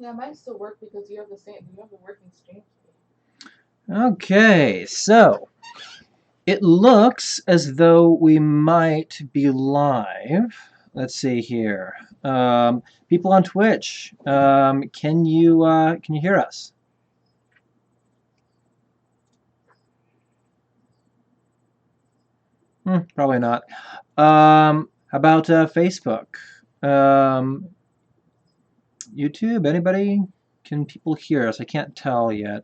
Yeah, mine still work because you have the same. You have the working stream. Okay, so it looks as though we might be live. Let's see here. People on Twitch, can you hear us? Probably not. How about Facebook? Um, YouTube? Anybody? Can people hear us? I can't tell yet.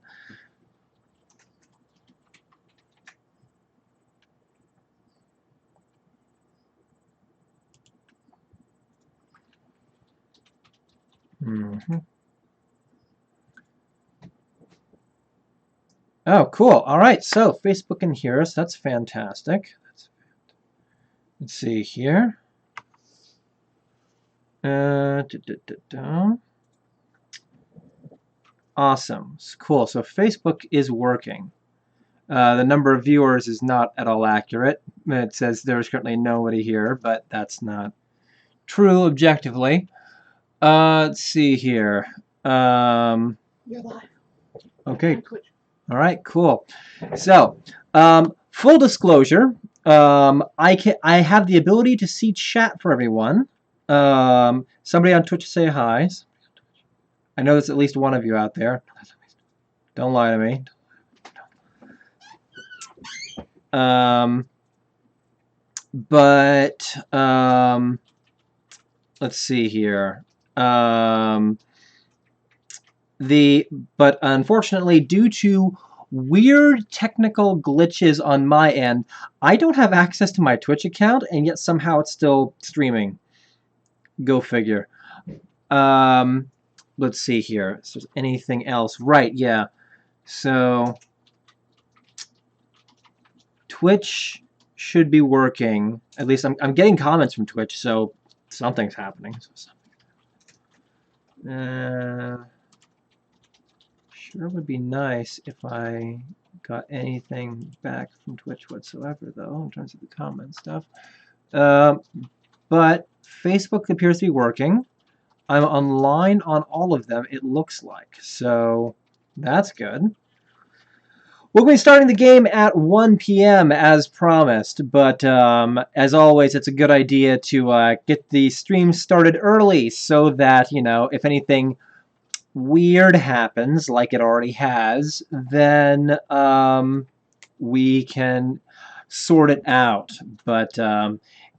Oh, cool. All right, so Facebook can hear us. That's fantastic. Let's see here. Da, da, da. Awesome. Cool. So Facebook is working. The number of viewers is not at all accurate. It says there's currently nobody here, but that's not true objectively. Let's see here. You're live. Okay. All right. Cool. So, full disclosure, I have the ability to see chat for everyone. Somebody on Twitch say hi. I know there's at least one of you out there. Don't lie to me. But let's see here. But unfortunately, due to weird technical glitches on my end, I don't have access to my Twitch account, and yet somehow it's still streaming. Go figure. Let's see here. If there's anything else. Right, yeah. So Twitch should be working. At least I'm getting comments from Twitch, so something's happening. Sure would be nice if I got anything back from Twitch whatsoever, though, in terms of the comment stuff. But Facebook appears to be working. I'm online on all of them, it looks like. So that's good. We'll be starting the game at 1 p.m. as promised, but as always, it's a good idea to get the stream started early so that, you know, if anything weird happens, like it already has, then we can sort it out. But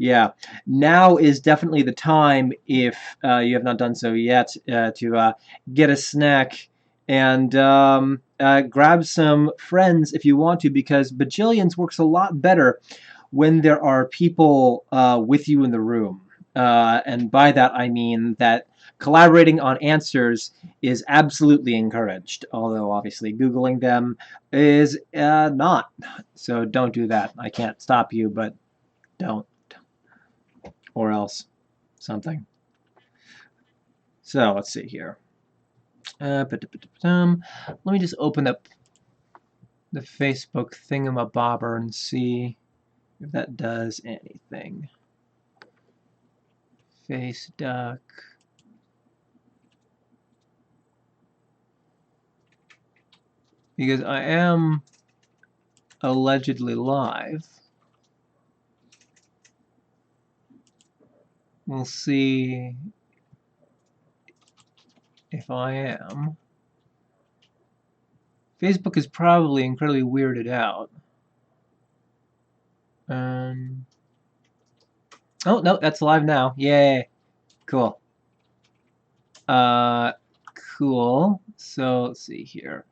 yeah, now is definitely the time, if you have not done so yet, to get a snack and grab some friends if you want to, because Bajillions works a lot better when there are people with you in the room. And by that I mean that collaborating on answers is absolutely encouraged, although obviously Googling them is not. So don't do that. I can't stop you, but don't. Or else something. So let's see here. Let me just open up the Facebook thingamabobber and see if that does anything. Face duck. Because I am allegedly live. We'll see if I am. Facebook is probably incredibly weirded out. Oh, no, that's live now. Yay. Cool. Cool. So let's see here.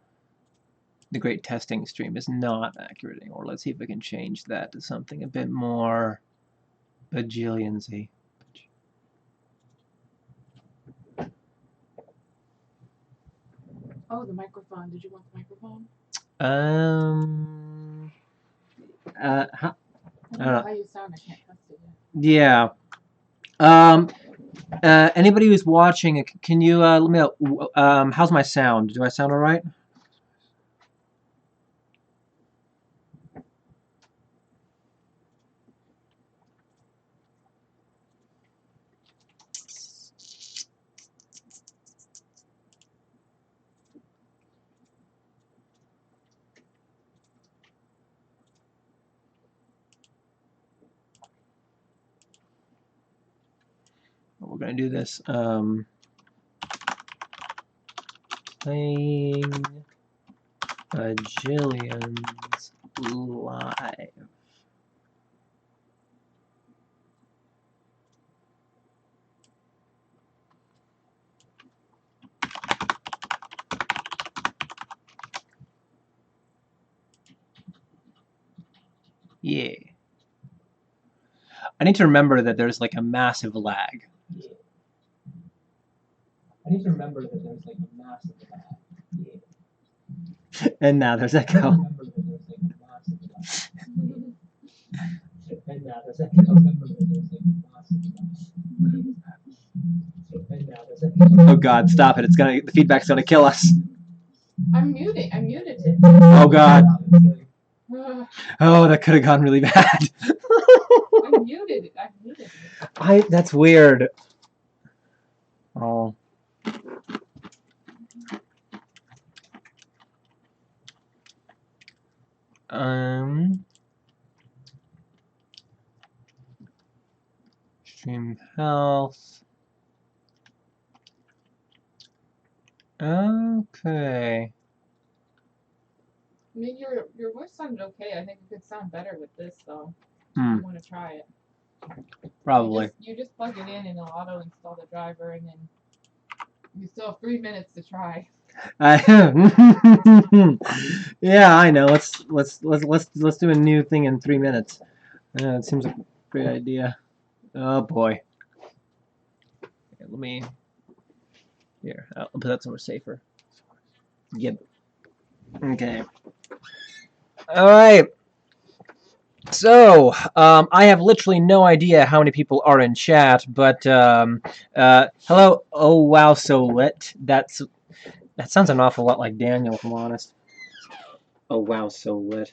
The great testing stream is not accurate anymore. Let's see if I can change that to something a bit more bajillionsy. Oh, the microphone. Did you want the microphone? How, I don't know how you sound. I can't test it yet. Yeah. Anybody who's watching, can you let me know, how's my sound? Do I sound all right? we're gonna do this. Playing Bajillions live. Yeah. I need to remember that there's like a massive lag. Yeah. I need to remember that there's like a massive lag. Yeah. And now there's echo. And now there's echo. Oh God, stop it. The feedback's gonna kill us. I'm muted it. Oh God. Oh, that could have gone really bad. I muted it. That's weird. Oh. Stream health. Okay. I mean, your voice sounded okay. I think it could sound better with this, though. If you want to try it. Probably. You just plug it in and it'll auto install the driver, and then you still have 3 minutes to try. Yeah, I know. Let's do a new thing in 3 minutes. It seems like a great idea. Oh boy. Okay, let me. Here, I'll put that somewhere safer. Yep. Okay. All right. So, I have literally no idea how many people are in chat, but hello. Oh wow, so lit. That sounds an awful lot like Daniel, if I'm honest. Oh wow, so lit.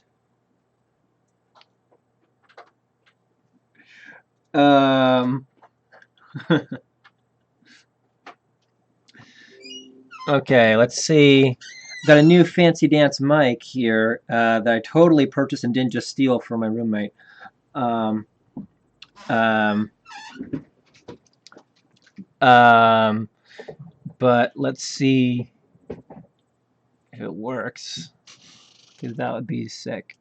Okay, let's see. Got a new fancy dance mic here that I totally purchased and didn't just steal from my roommate. But let's see if it works, because that would be sick.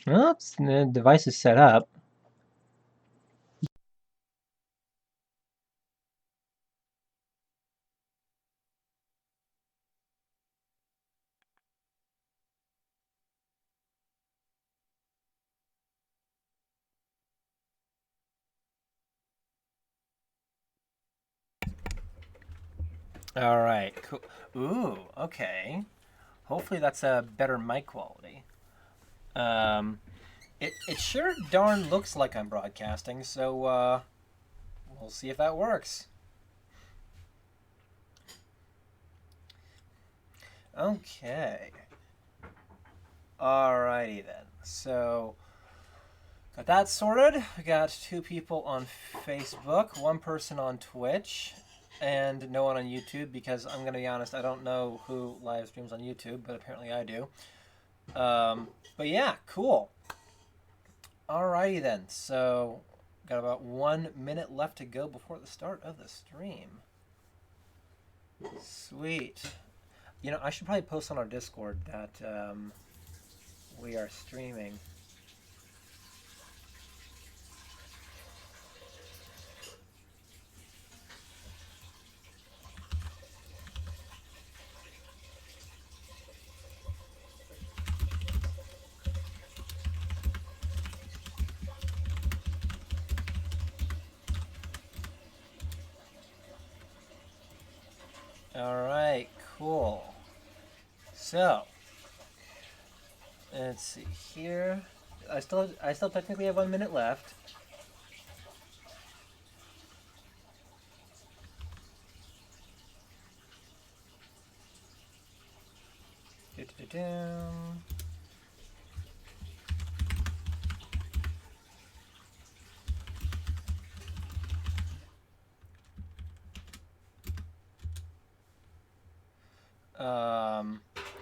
Oops, the device is set up. All right, cool. Ooh, okay. Hopefully that's a better mic quality. It sure darn looks like I'm broadcasting, so we'll see if that works. Okay. Alrighty then. So got that sorted. We got 2 people on Facebook, 1 person on Twitch, and no one on YouTube, because I'm gonna be honest, I don't know who live streams on YouTube, but apparently I do. But yeah, cool. Alrighty then. So got about 1 minute left to go before the start of the stream. Sweet. You know, I should probably post on our Discord that we are streaming. All right, cool. So, let's see here. I still technically have 1 minute left.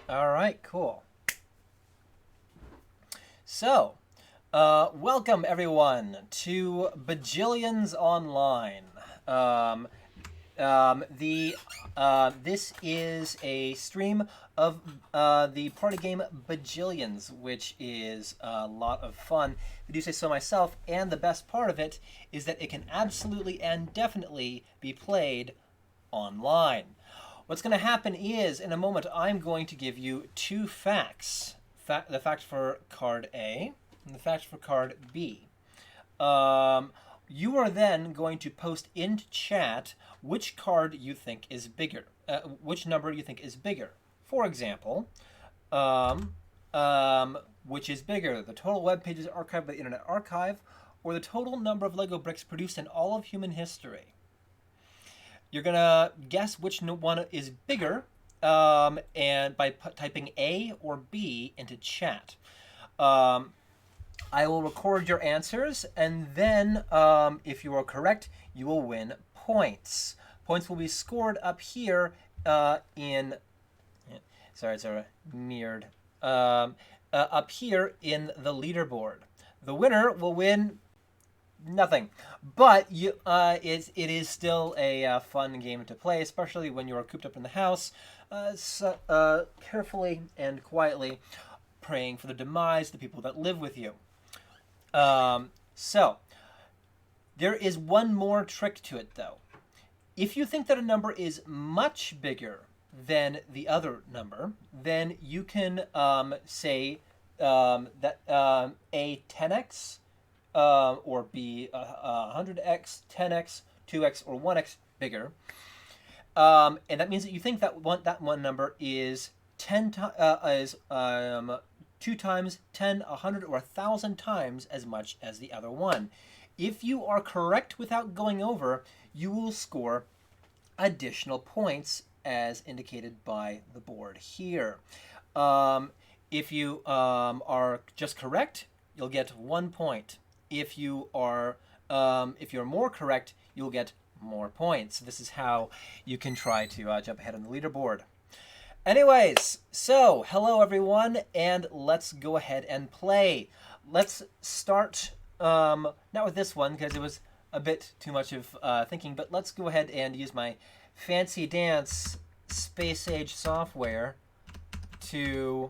All right, cool. So, Welcome everyone to Bajillions Online. This is a stream of the party game Bajillions, which is a lot of fun. I do say so myself, and the best part of it is that it can absolutely and definitely be played online. What's going to happen is, in a moment, I'm going to give you two facts. The fact for card A and the fact for card B. You are then going to post into chat which card you think is bigger, which number you think is bigger. For example, which is bigger, the total web pages archived by the Internet Archive or the total number of Lego bricks produced in all of human history? You're going to guess which one is bigger and by typing A or B into chat. I will record your answers, and then if you are correct, you will win points. Points will be scored up here in... Sorry, it's mirrored. Up here in the leaderboard. The winner will win nothing, but it is still a fun game to play, especially when you are cooped up in the house, carefully and quietly praying for the demise of the people that live with you. So there is one more trick to it, though. If you think that a number is much bigger than the other number, then you can say that A 10x or B 100x, 10x, 2x, or 1x bigger. And that means that you think that one number is 2 times, 10, 100, or 1,000 times as much as the other one. If you are correct without going over, you will score additional points as indicated by the board here. If you are just correct, you'll get 1 point. If you're more correct, you'll get more points. This is how you can try to jump ahead on the leaderboard. Anyways, so hello everyone, and let's go ahead and play. Let's start, not with this one because it was a bit too much of thinking, but let's go ahead and use my fancy dance space age software to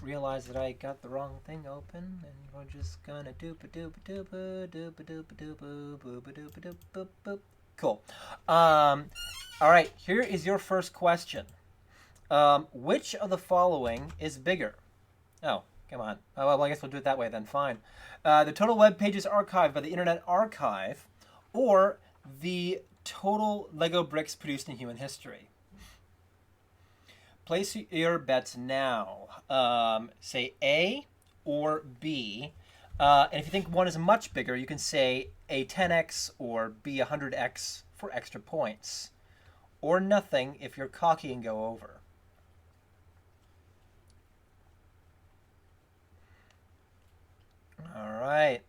realize that I got the wrong thing open, and we're just gonna doop-a-doop-a-doop-a-doop-a-doop-a-doop-a-doop-a-doop-a-doop. Cool. All right, here is your first question. Which of the following is bigger? Oh, come on. Oh, well, I guess we'll do it that way then. Fine. The total web pages archived by the Internet Archive, or the total Lego bricks produced in human history. Place your bets now. Say A or B. And if you think one is much bigger, you can say A 10x or B 100x for extra points. Or nothing if you're cocky and go over. All right.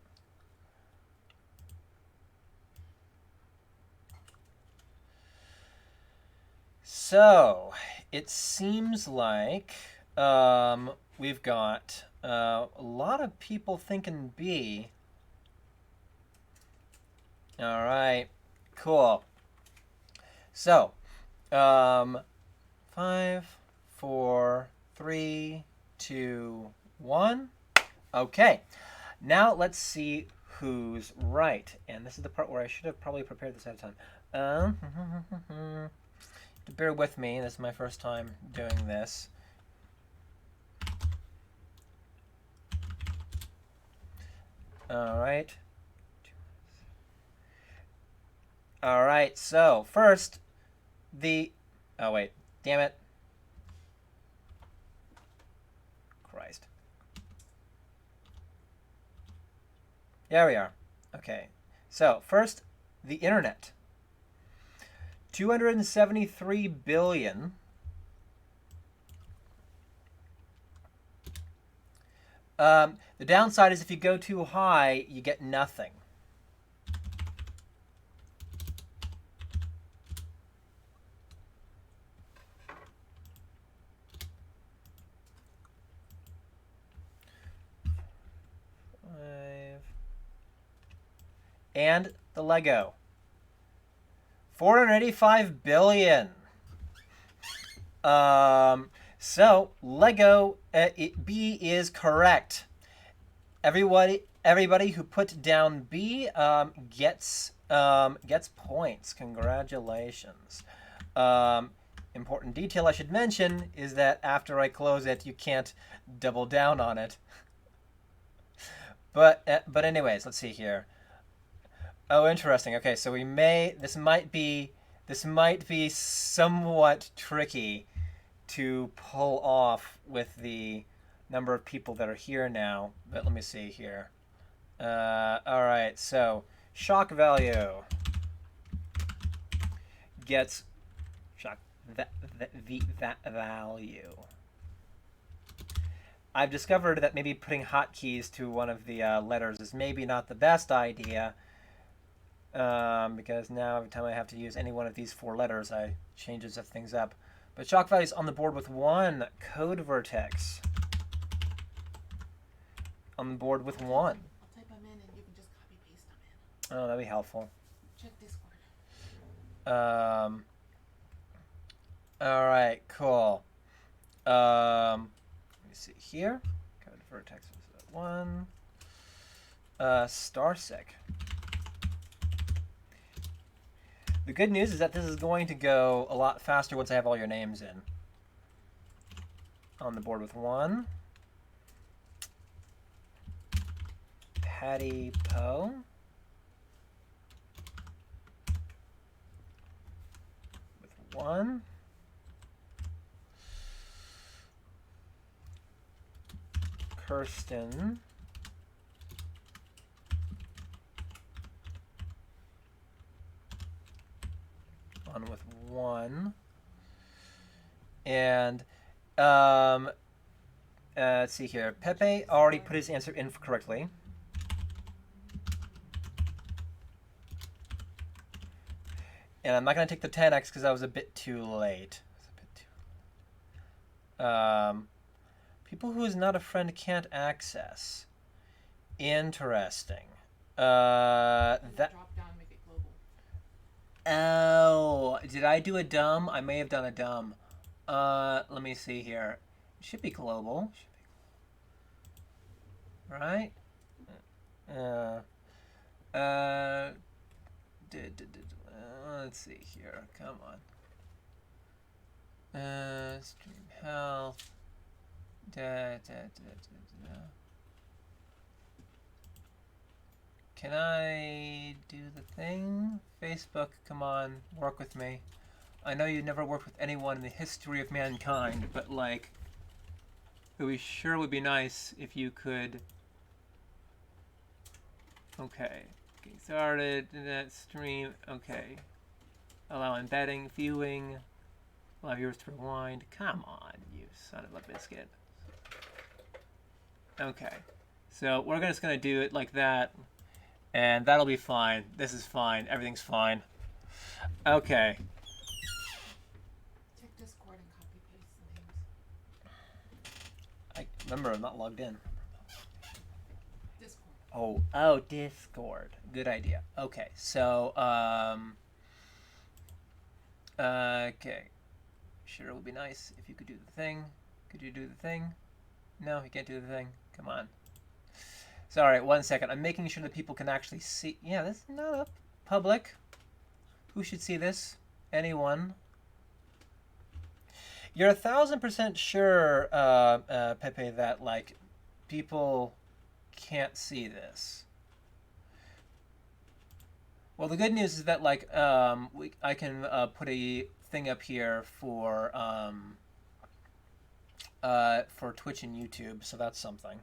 So it seems like we've got a lot of people thinking B. All right, cool. So 5, 4, 3, 2, 1. Okay. Now let's see who's right. And this is the part where I should have probably prepared this ahead of time. Bear with me. This is my first time doing this. All right. All right. So first, oh wait, damn it. Christ. There we are. Okay. So first, the internet. 273 billion. The downside is if you go too high, you get nothing. and the Lego. 485 billion. So Lego B is correct. Everybody who put down B gets points. Congratulations. Important detail I should mention is that after I close it, you can't double down on it. But anyways, let's see here. Oh, interesting. Okay, so this might be somewhat tricky to pull off with the number of people that are here now. But let me see here. All right, so shock value gets that value. I've discovered that maybe putting hotkeys to one of the letters is maybe not the best idea, because now every time I have to use any one of these 4 letters, I changes things up. But shock value is on the board with 1. Code vertex on the board with 1. I'll type them in and you can just copy paste them in. Oh, that'd be helpful. Check Discord. All right, cool. Let me see here. Code vertex is at 1. Starsec. The good news is that this is going to go a lot faster once I have all your names in. On the board with 1. Patty Poe. With 1. Kirsten. On with 1. And let's see here. Pepe already put his answer in correctly. And I'm not going to take the 10x because I was a bit too late. People who is not a friend can't access. Interesting. That. Drop down, make it global. Oh, did I do a dumb? I may have done a dumb. Let me see here. It should be global. Right? Let's see here. Come on. Stream health. Can I do the thing? Facebook, come on, work with me. I know you never worked with anyone in the history of mankind, but like, it would sure would be nice if you could. Okay, getting started in that stream. Okay, allow embedding, viewing, allow viewers to rewind. Come on, you son of a biscuit. Okay, so we're just gonna do it like that, and that'll be fine. This is fine. Everything's fine. Okay. Check Discord and copy paste the names. I remember I'm not logged in. Discord. Oh, Discord. Good idea. Okay, so okay. Sure, it would be nice if you could do the thing. Could you do the thing? No, you can't do the thing. Come on. Sorry, 1 second. I'm making sure that people can actually see. Yeah, this is not up public. Who should see this? Anyone? You're 1,000% sure, Pepe, that like people can't see this. Well, the good news is that like I can put a thing up here for Twitch and YouTube, so that's something.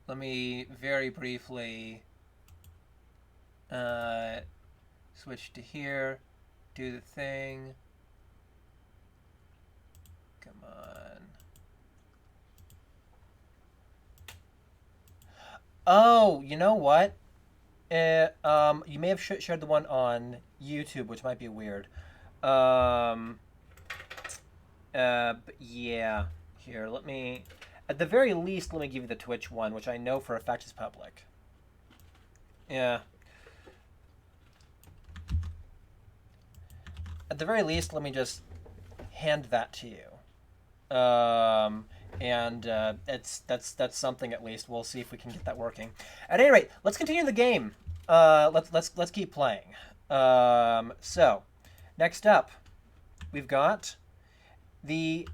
Let me very briefly switch to here, do the thing. Come on. Oh, you know what? You may have shared the one on YouTube, which might be weird. But yeah, here, let me. At the very least, let me give you the Twitch one, which I know for a fact is public. Yeah. At the very least, let me just hand that to you. That's something at least. We'll see if we can get that working. At any rate, let's continue the game. Let's keep playing. So, next up, we've got the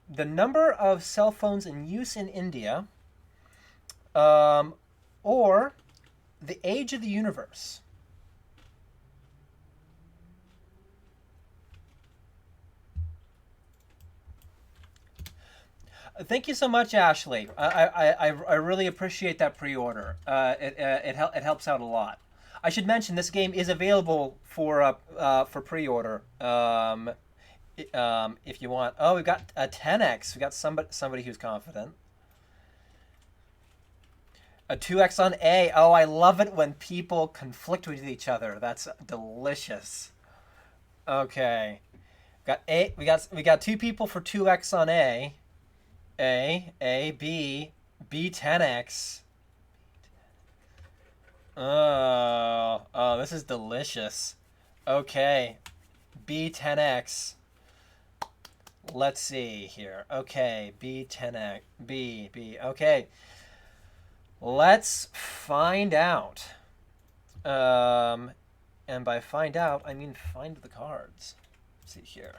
number of cell phones in use in India, or the age of the universe. Thank you so much, Ashley. I really appreciate that pre-order. It helps out a lot. I should mention this game is available for pre-order. If you want. Oh, we've got a 10x. We got somebody who's confident. A 2x on A. Oh, I love it when people conflict with each other. That's delicious. Okay, got A. We got 2 people for 2x on A. A, B, B 10x. Oh, this is delicious. Okay, B 10x. Let's see here. Okay, B 10x. B. Okay. Let's find out. And by find out, I mean find the cards. Let's see here.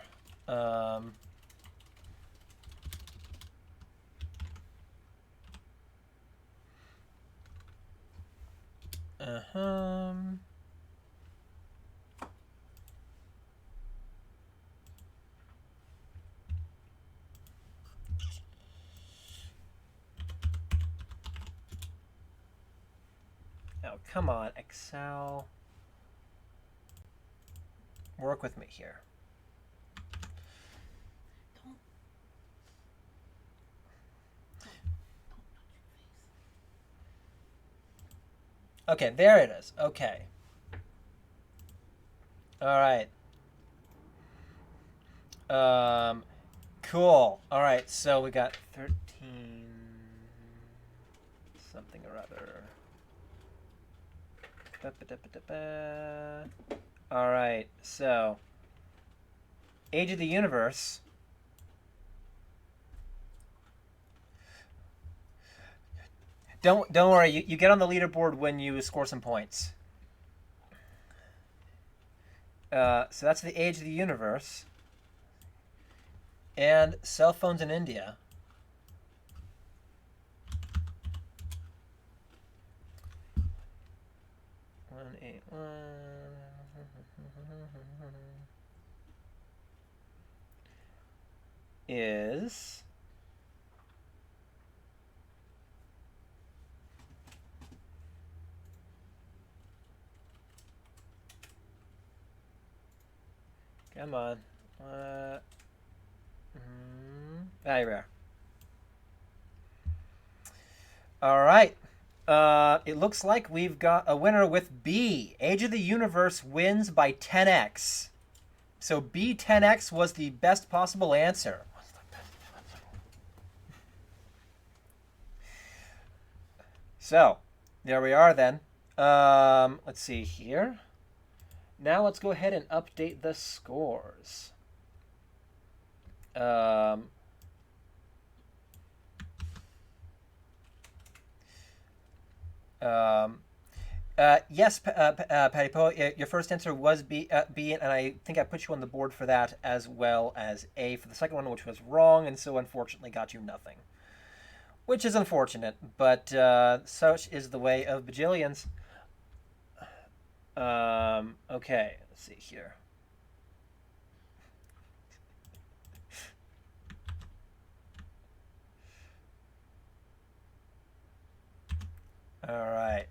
Oh, come on, Excel. Work with me here. Okay, there it is. Okay. All right. Cool. All right, so we got 13 something or other. All right, so age of the universe. Don't worry. You get on the leaderboard when you score some points. So that's the age of the universe. And cell phones in India. Is come on. There we are. All right. It looks like we've got a winner with B. Age of the Universe wins by 10x. So B 10x was the best possible answer. So, there we are then. Let's see here. Now let's go ahead and update the scores. Yes, Patty Poe, your first answer was B, and I think I put you on the board for that, as well as A for the second one, which was wrong, and so unfortunately got you nothing. Which is unfortunate, but such is the way of Bajillions. Okay, let's see here. All right.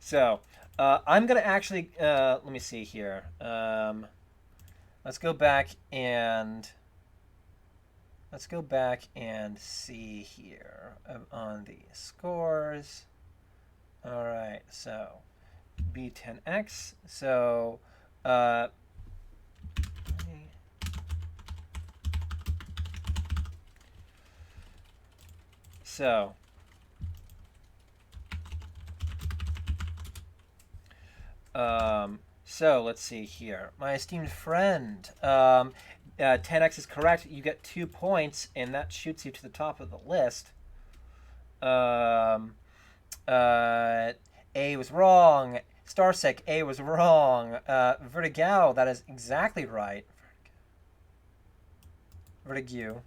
So, I'm going to actually, let me see here. Let's go back and see here on the scores. All right, so B10X. So, So let's see here. My esteemed friend, 10x is correct. You get 2 points, and that shoots you to the top of the list. A was wrong. Starsick, A was wrong. Vertigo, that is exactly right. Vertigo.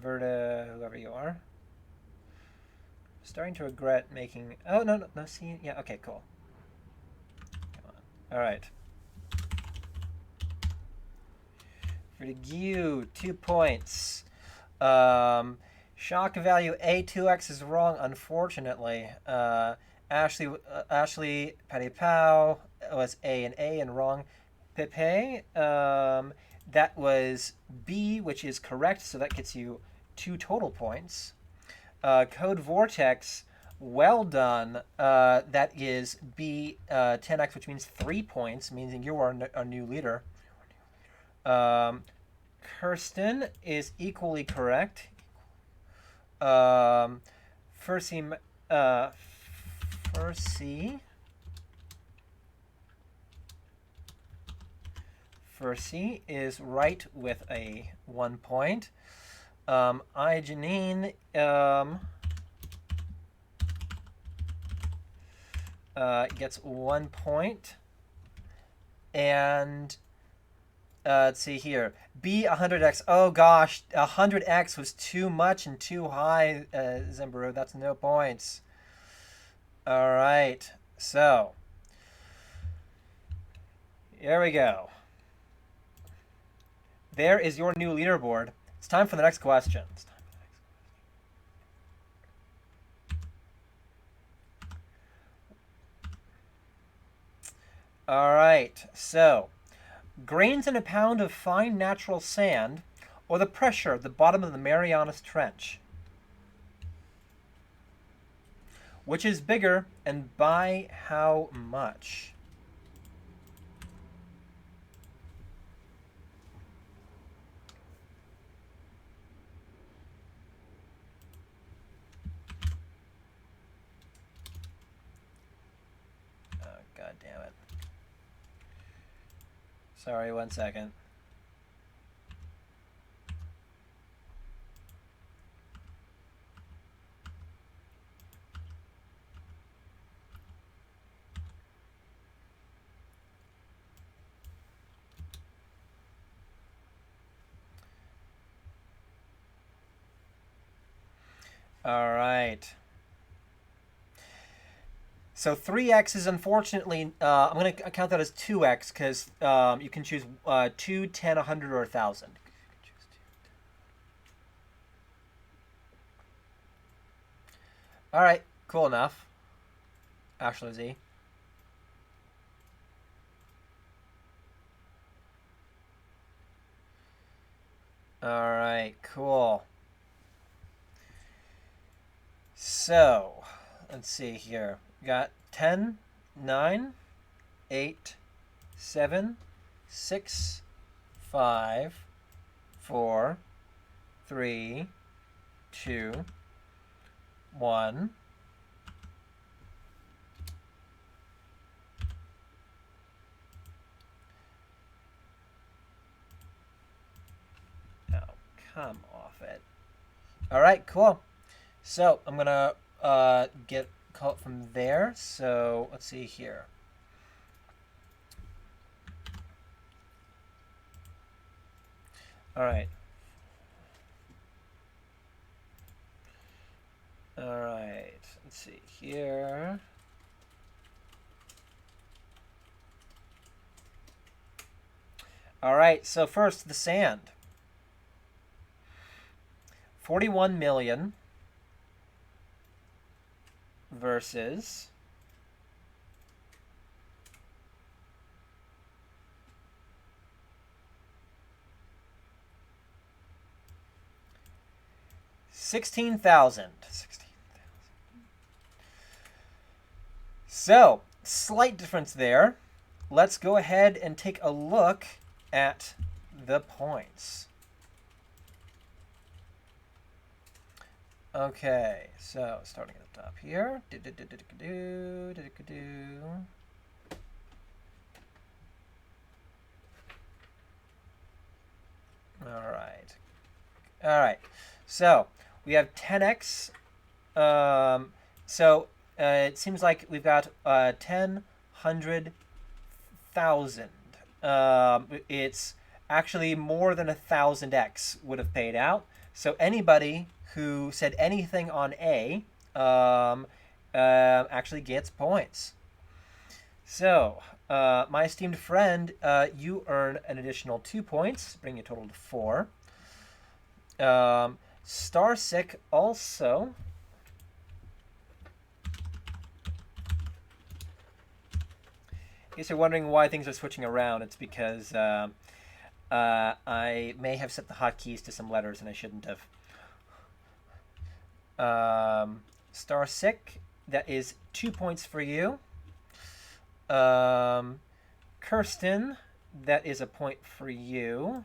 Whoever you are. Starting to regret making. Oh, no, see? Yeah, okay, cool. Come on. All right. Vertigo, 2 points. Shock value A2x is wrong, unfortunately. Ashley Patty Pow was A and wrong. Pepe, that was B, which is correct, so that gets you 2 total points. Code Vortex, well done. That is B, 10x, which means 3 points, meaning you are a new leader. Kirsten is equally correct. Percy is right with a 1 point. Janine gets 1 point. And let's see here. B 100x. Oh gosh, 100x was too much and too high, Zimbaru. That's no points. All right, so here we go. There is your new leaderboard. It's time for the next question. All right, so grains in a pound of fine natural sand, or the pressure at the bottom of the Marianas Trench? Which is bigger, and by how much? Oh, God damn it. Sorry, 1 second. All right. So 3x is unfortunately, I'm going to count that as 2x because you can choose 2, 10, 100, or 1,000. All right, cool enough. Ashley Z. All right, cool. So, let's see here. We got 10, 9, 8, 7, 6, 5, 4, 3, 2, 1. Oh, come off it. All right, cool. So I'm going to get caught from there. So let's see here. All right. All right. Let's see here. All right. So first, the sand. 41 million versus 16,000. So, slight difference there. Let's go ahead and take a look at the points. Okay, so starting at the top here. All right. All right. So we have 10x. So it seems like we've got 10, 100,000. It's actually more than 1,000x would have paid out. So anybody who said anything on A actually gets points. So, my esteemed friend, you earn an additional 2 points, bringing your total to 4. Starsick also. In case you're wondering why things are switching around, it's because I may have set the hotkeys to some letters and I shouldn't have. Starsick, that is 2 points for you. Kirsten, that is a point for you.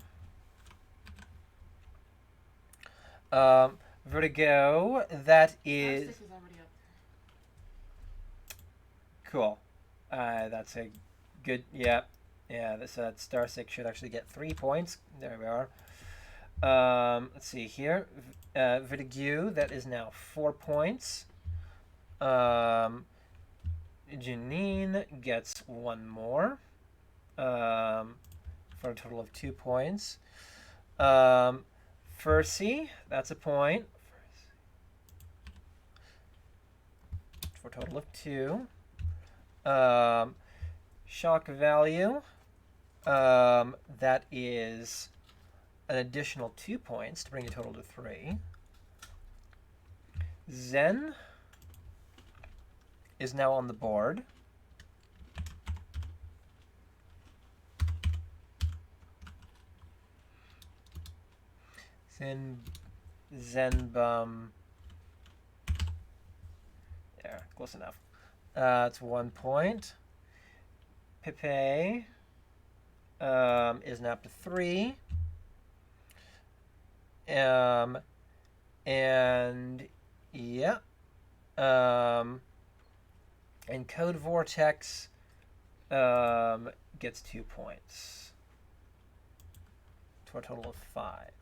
Vertigo, that is... Starstick is already up Cool. That's a good... Yeah. Yeah, this Starsick should actually get 3 points. There we are. Let's see here. Vertigo, that is now 4 points. Janine gets 1 more. For a total of 2 points. Percy, that's a point. For a total of 2. Shock value. That is an additional 2 points to bring a total to 3. Zen is now on the board. Zenbum. There, close enough. It's 1 point. Pepe is now up to 3. And yeah. And Code Vortex gets 2 points. To a total of 5.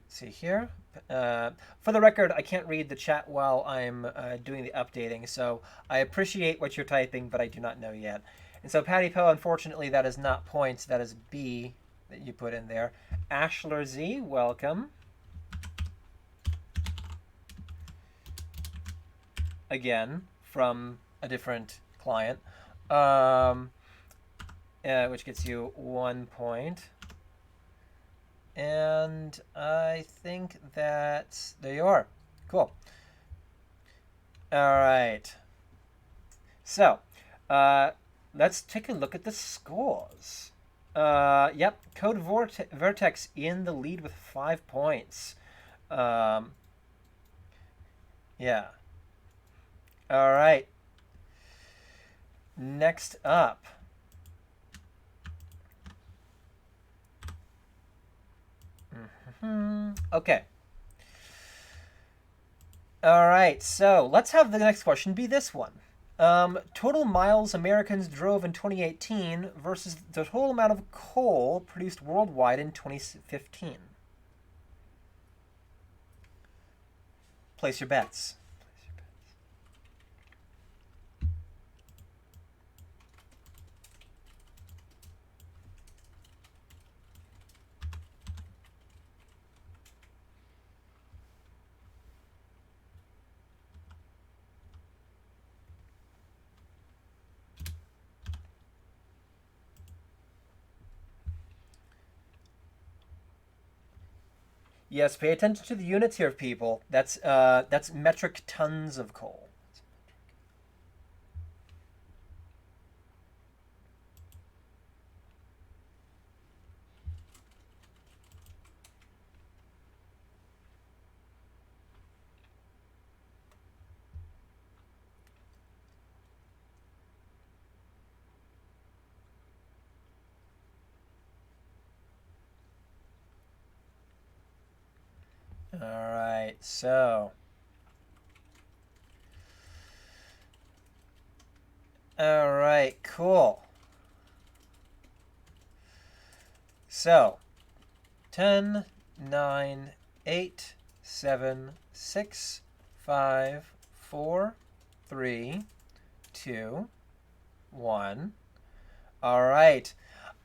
See here. For the record, I can't read the chat while I'm doing the updating, so I appreciate what you're typing, but I do not know yet. And so Patty Poe, unfortunately, that is not points. That is B that you put in there. Ashler Z, welcome. Again, from a different client. Which gets you 1 point. And I think that there you are. Cool. All right. So, let's take a look at the scores. Yep, Code Vertex in the lead with 5 points. Yeah. All right. Next up. Okay. All right, so let's have the next question be this one. Total miles Americans drove in 2018 versus the total amount of coal produced worldwide in 2015. Place your bets. Yes, pay attention to the units here, people. That's metric tons of coal. All right, so. All right, cool. So, 10, 9, 8, 7, 6, 5, 4, 3, 2, 1. All right.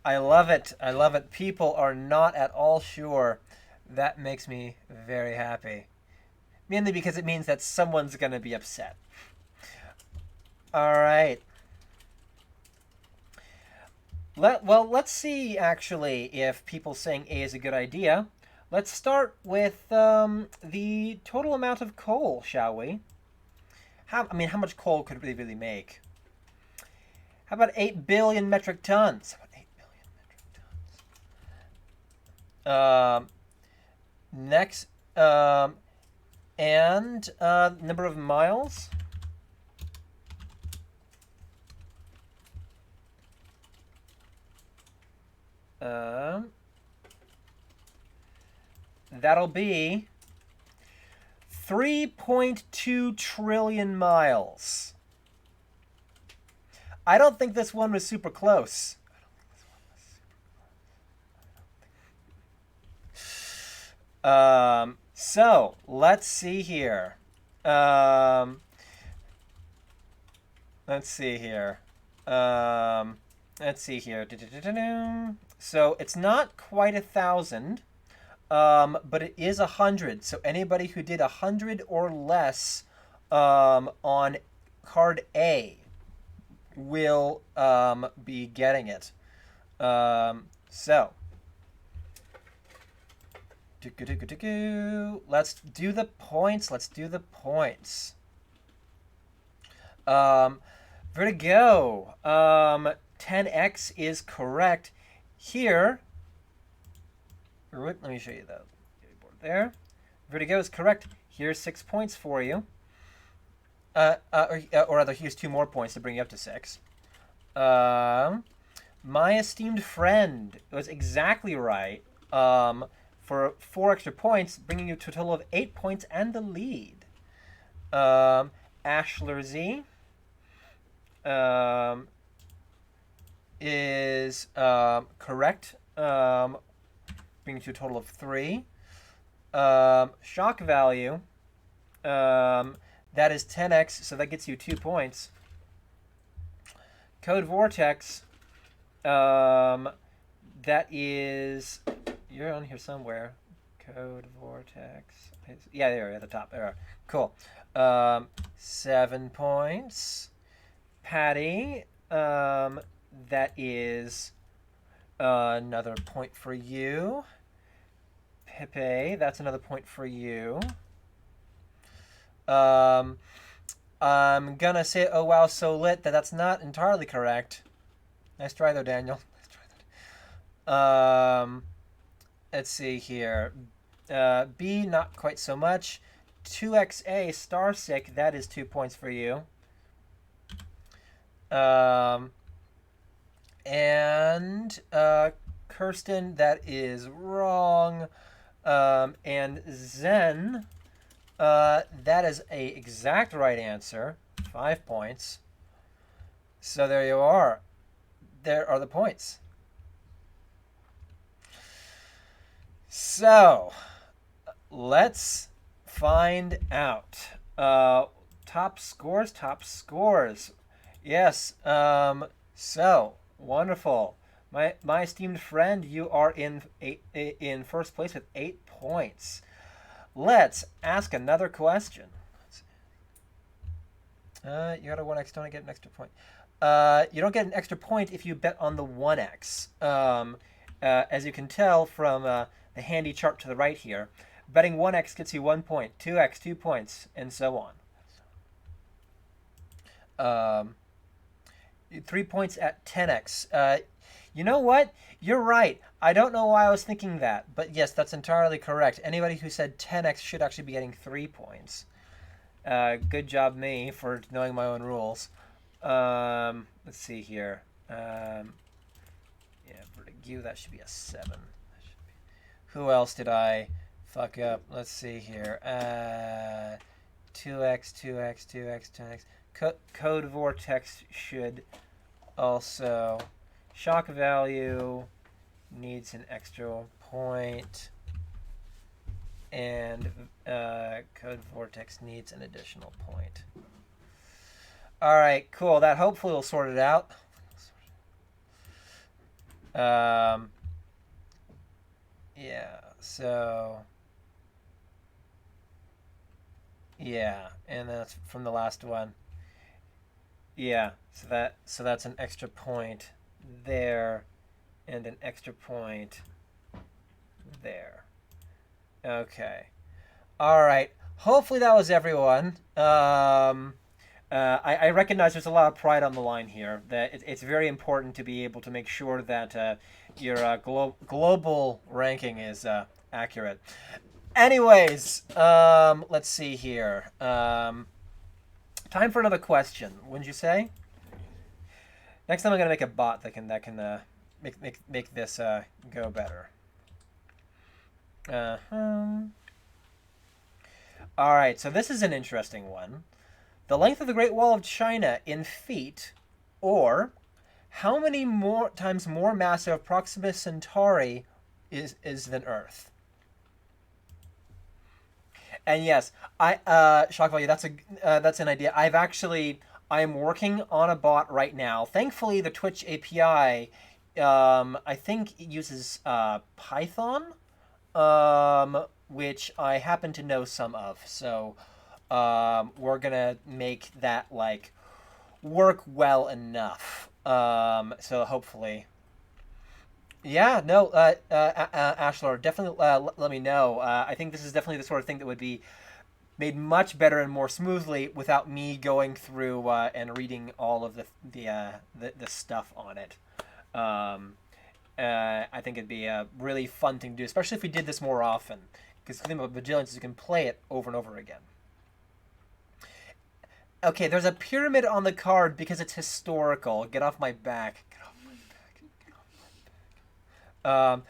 I love it. I love it. People are not at all sure. That makes me very happy. Mainly because it means that someone's going to be upset. All right. Let's see, actually, if people saying A is a good idea. Let's start with the total amount of coal, shall we? How much coal could we really make? How about 8 billion metric tons? How about 8 billion metric tons? Next, and number of miles. That'll be 3.2 trillion miles. I don't think this one was super close. So let's see here. Let's see here. Let's see here. So it's not quite 1,000, but it is 100. So anybody who did 100 or less on card A will be getting it. So let's do the points. Vertigo. 10x is correct. Here, let me show you the board there. Vertigo is correct. Here's 6 points for you. Or rather, here's 2 more points to bring you up to 6. My esteemed friend was exactly right. For 4 extra points, bringing you to a total of 8 points and the lead. Ashler Z is correct, bringing you to a total of 3. Shock value, that is 10x, so that gets you 2 points. Code Vortex, that is, you're on here somewhere. Code Vortex, yeah, there, at the top, there. Cool. 7 points. Patty, that is another point for you. Pepe, that's another point for you. I'm gonna say, oh wow, so lit, that's not entirely correct. Nice try though, Daniel. Nice try though. Let's see here. B, not quite so much. 2XA, Starsick, that is 2 points for you. And Kirsten, that is wrong. And Zen, that is a exact right answer. 5 points. So there you are. There are the points. So let's find out. Top scores. Yes. So wonderful. My esteemed friend, you are in first place with 8 points. Let's ask another question. You got a 1x. Don't get an extra point. You don't get an extra point if you bet on the 1x. As you can tell from the handy chart to the right here, betting 1x gets you 1 point, 2x 2 points, and so on. 3 points at 10x. You know what? You're right. I don't know why I was thinking that, but yes, that's entirely correct. Anybody who said 10x should actually be getting 3 points. Good job me for knowing my own rules. Let's see here. Yeah, Vertigo, that should be a 7. Who else did I fuck up. Let's see here. 2x, 2x, 2x, 2x. Code vortex should also... Shock value needs an extra point. And code vortex needs an additional point. All right, cool. That hopefully will sort it out. Yeah, so... Yeah, and that's from the last one. Yeah, so that's an extra point there and an extra point there. Okay. All right. Hopefully that was everyone. I recognize there's a lot of pride on the line here. That it's very important to be able to make sure that your global ranking is accurate. Anyways, let's see here. Time for another question. Wouldn't you say? Next time I'm gonna make a bot that can make this go better. All right, so this is an interesting one. The length of the Great Wall of China in feet, or how many times more massive Proxima Centauri is than Earth? And yes, shock value. That's an idea. I am working on a bot right now. Thankfully, the Twitch API, I think it uses Python, which I happen to know some of. So we're gonna make that like work well enough. So hopefully. Yeah, no, Ashlar, definitely let me know. I think this is definitely the sort of thing that would be made much better and more smoothly without me going through and reading all of the stuff on it. I think it'd be a really fun thing to do, especially if we did this more often. Because the thing about Bajillions is you can play it over and over again. Okay, there's a pyramid on the card because it's historical. Get off my back. Get off my back. Get off my back.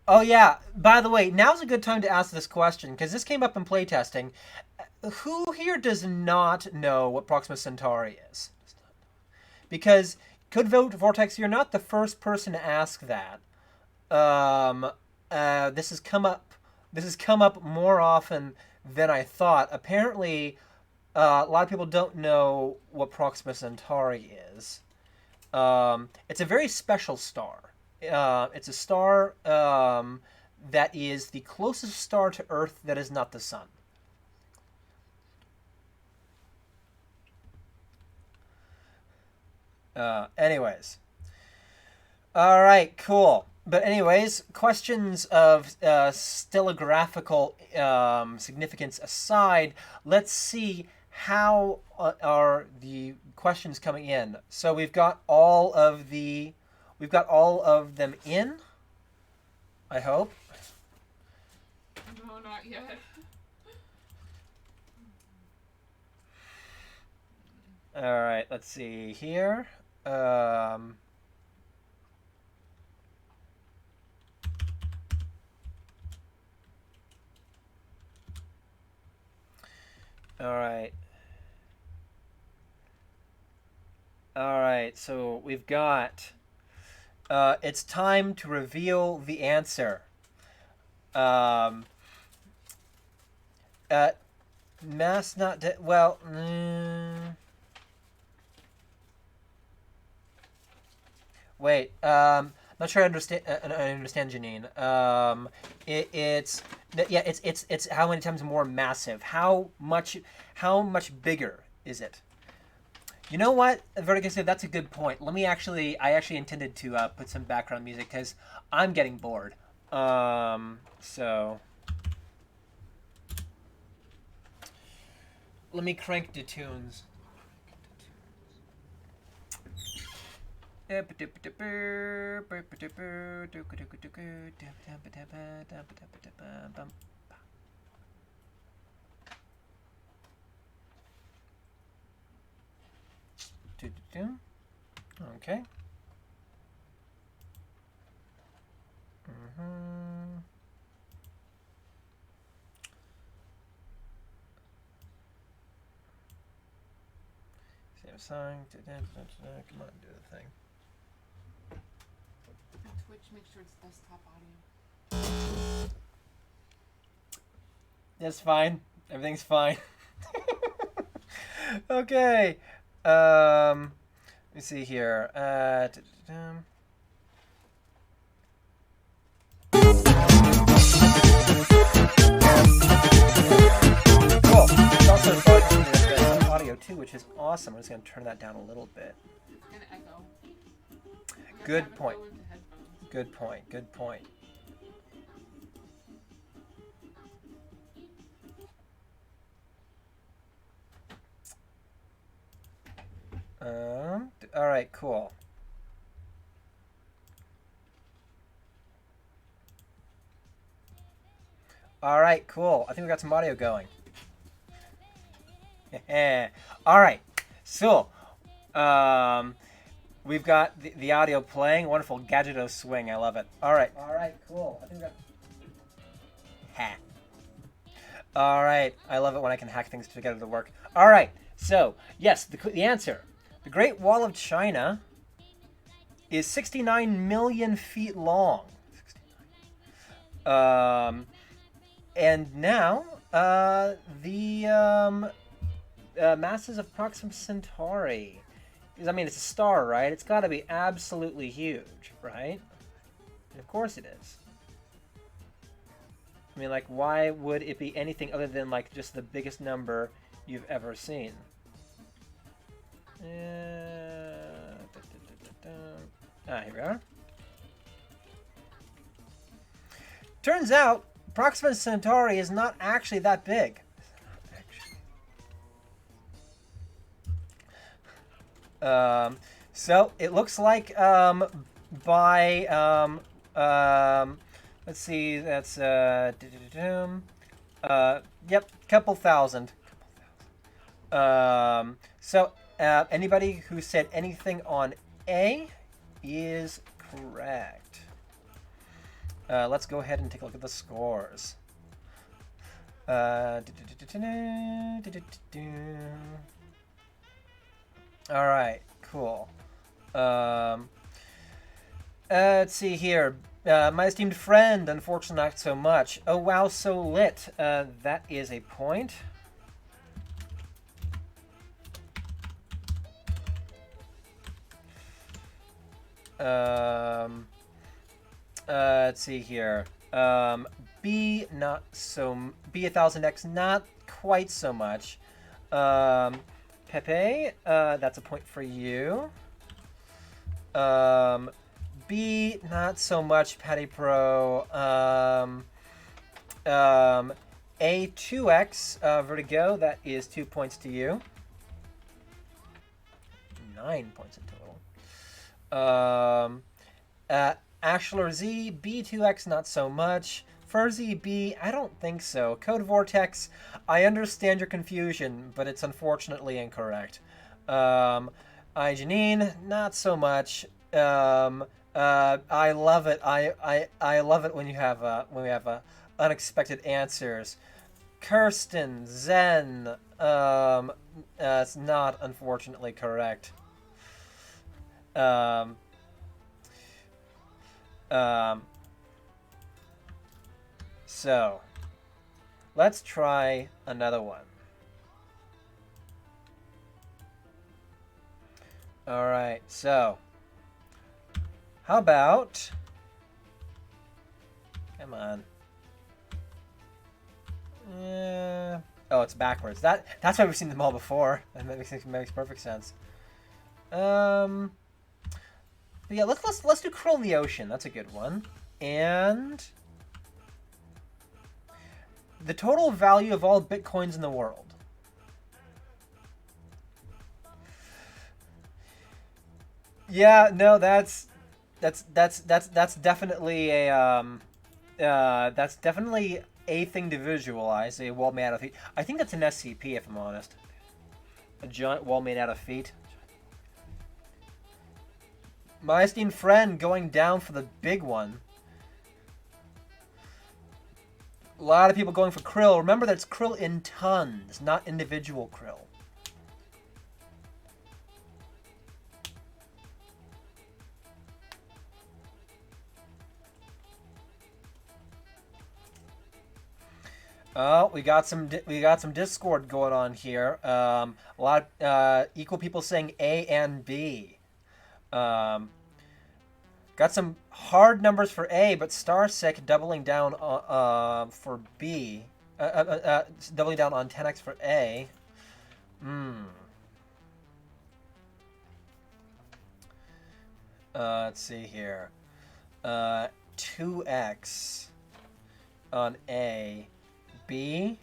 Oh yeah, by the way, now's a good time to ask this question, because this came up in playtesting. Who here does not know what Proxima Centauri is? Because, Code Vortex, you're not the first person to ask that. This has come up more often than I thought. Apparently, a lot of people don't know what Proxima Centauri is. It's a very special star. It's a star that is the closest star to Earth that is not the sun. Anyways. All right, cool. But anyways, questions of stellographical significance aside, let's see how are the questions coming in. So we've got all of them in, I hope. No, not yet. All right, let's see here. All right, so we've got... it's time to reveal the answer. Mass not... well... Wait, not sure I understand, Janine. It's how many times more massive. How much bigger is it? You know what, Vertigo said, that's a good point. I actually intended to put some background music because I'm getting bored. So let me crank the tunes. Okay. Song. Come on, do the thing. Twitch, make sure it's desktop audio. That's fine. Everything's fine. Okay. Let me see here. Cool. It's also some audio too, which is awesome. I'm just going to turn that down a little bit. It's gonna echo. Good point. Good point. Good point. All right, cool. All right, cool. I think we got some audio going. All right, so we've got the audio playing. Wonderful Gadgeto swing. I love it. All right, cool. I think we got. Ha. All right, I love it when I can hack things together to work. All right, so yes, the answer. The Great Wall of China is 69 million feet long. And now the masses of Proxima Centauri. Because, I mean, it's a star, right? It's got to be absolutely huge, right? And of course it is. I mean, like, why would it be anything other than, like, just the biggest number you've ever seen? Here we are. Turns out, Proxima Centauri is not actually that big. So it looks like let's see, that's yep, couple thousand. So anybody who said anything on A is correct. Let's go ahead and take a look at the scores. All right, cool. Let's see here. My esteemed friend, unfortunately not so much. Oh wow, so lit. That is a point. Let's see here. B, not so. B 1000X, not quite so much. Pepe, that's a point for you. B, not so much. Patty Pro. A2X, Vertigo, that is 2 points to you. 9 points in total. Ashler Z, B2X, not so much. Furzy B, I don't think so. Code Vortex, I understand your confusion, but it's unfortunately incorrect. I Janine, not so much. I love it. I love it when we have unexpected answers. Kirsten Zen, it's not unfortunately correct. So, let's try another one. All right, so, how about, come on. Oh, it's backwards. That's why we've seen them all before. That makes perfect sense. But yeah, let's do Krill in the Ocean. That's a good one. And the total value of all bitcoins in the world. Yeah, no, that's definitely a that's definitely a thing to visualize. A wall made out of feet. I think that's an SCP, if I'm honest. A giant wall made out of feet. My esteemed friend going down for the big one. A lot of people going for krill. Remember that it's krill in tons, not individual krill. Oh, we got some discord going on here. A lot equal people saying A and B. Um, got some hard numbers for A, but Starsec doubling down for B. Doubling down on 10x for A. Let's see here. 2x on A. B.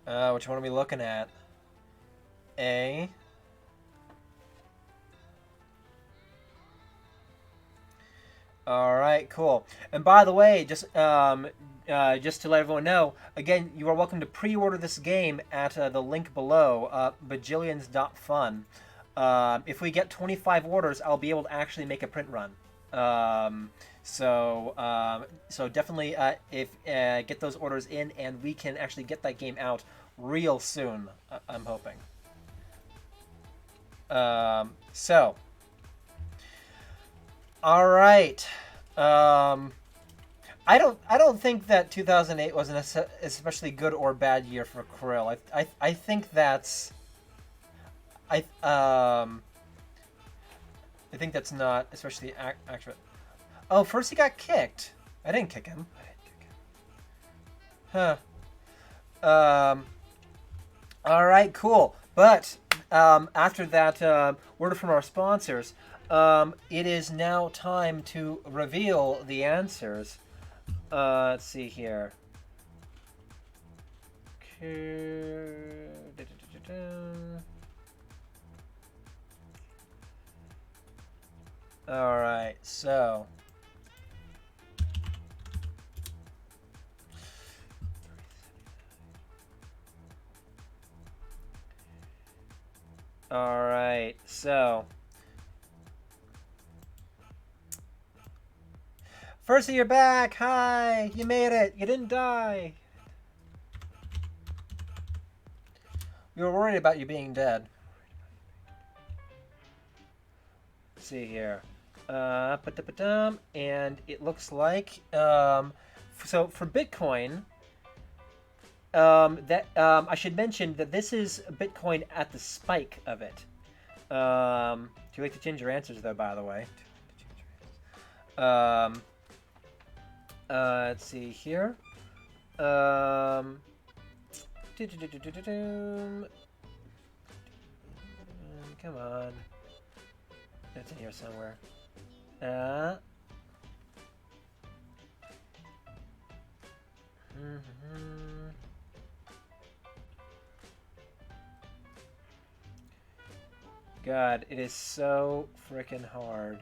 Which one are we looking at? A. All right, cool. And by the way, just to let everyone know, again, you are welcome to pre-order this game at the link below, bajillions.fun. If we get 25 orders, I'll be able to actually make a print run. So definitely get those orders in, and we can actually get that game out real soon. I'm hoping. All right. I don't think that 2008 was an especially good or bad year for Krill. I think that's I think that's not especially accurate. Oh, first he got kicked. I didn't kick him. Huh. All right, cool. But after that word from our sponsors, it is now time to reveal the answers. Let's see here. All right, so. All right, so. First, you're back. Hi, you made it. You didn't die. We were worried about you being dead. Let's see here. And it looks like so for Bitcoin. I should mention that this is Bitcoin at the spike of it. Too late to change your answers, though. By the way. Let's see here. Come on. It's in here somewhere. God, it is so freaking hard.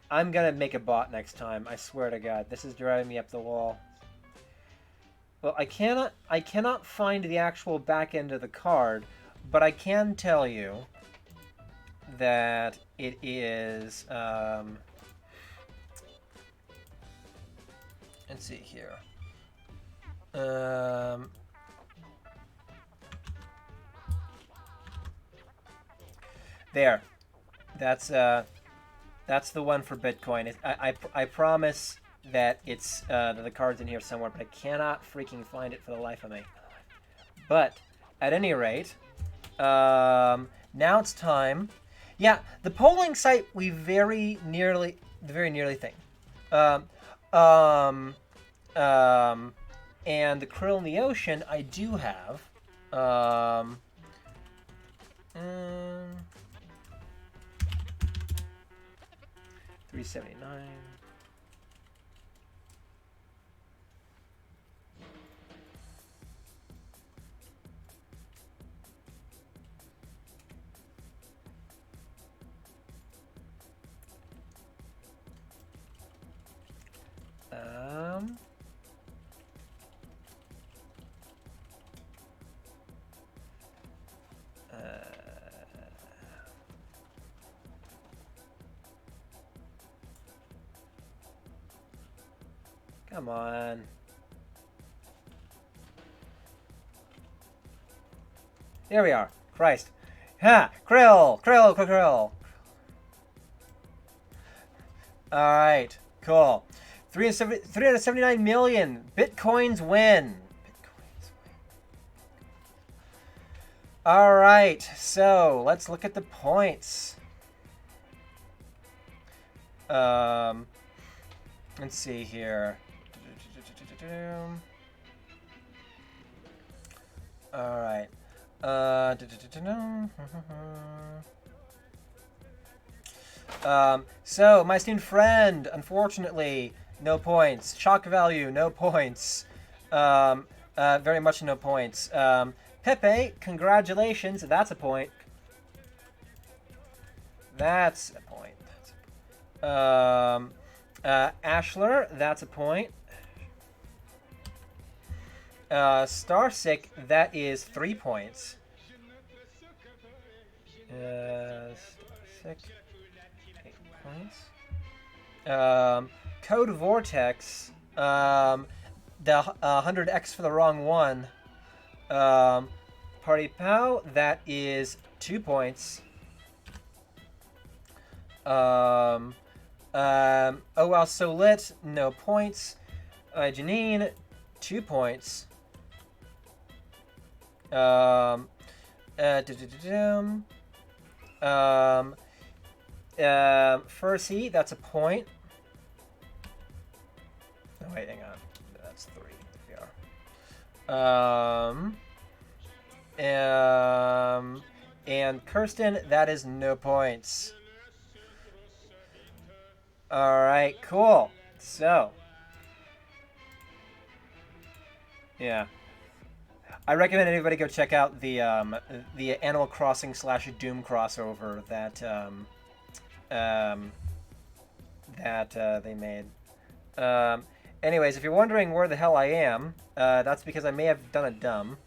I'm gonna make a bot next time. I swear to God, this is driving me up the wall. Well, I cannot find the actual back end of the card, but I can tell you that it is. Let's see here. There. That's the one for Bitcoin. I promise that it's the card's in here somewhere, but I cannot freaking find it for the life of me. But at any rate, now it's time. Yeah, the polling site we very nearly think. And the krill in the ocean I do have. 379. Come on. Here we are. Christ. Ha! Krill! Alright. Cool. 379 million. Bitcoins win. All right, so let's look at the points. Let's see here. All right. So my esteemed friend, unfortunately, no points. Shock value, no points. Very much no points. Pepe, congratulations. That's a point. That's a point. Ashler, that's a point. Starsick, that is 3 points. Starsick, 8 points. Code Vortex, the 100x for the wrong one. Party Pow, that is 2 points. Oh Wow So Lit, no points. Janine, 2 points. Furcy, that's a point. Oh, wait, hang on. That's 3. And Kirsten, that is no points. All right, cool. So, yeah, I recommend anybody go check out the Animal Crossing / Doom crossover that they made. Anyways, if you're wondering where the hell I am, that's because I may have done a dumb.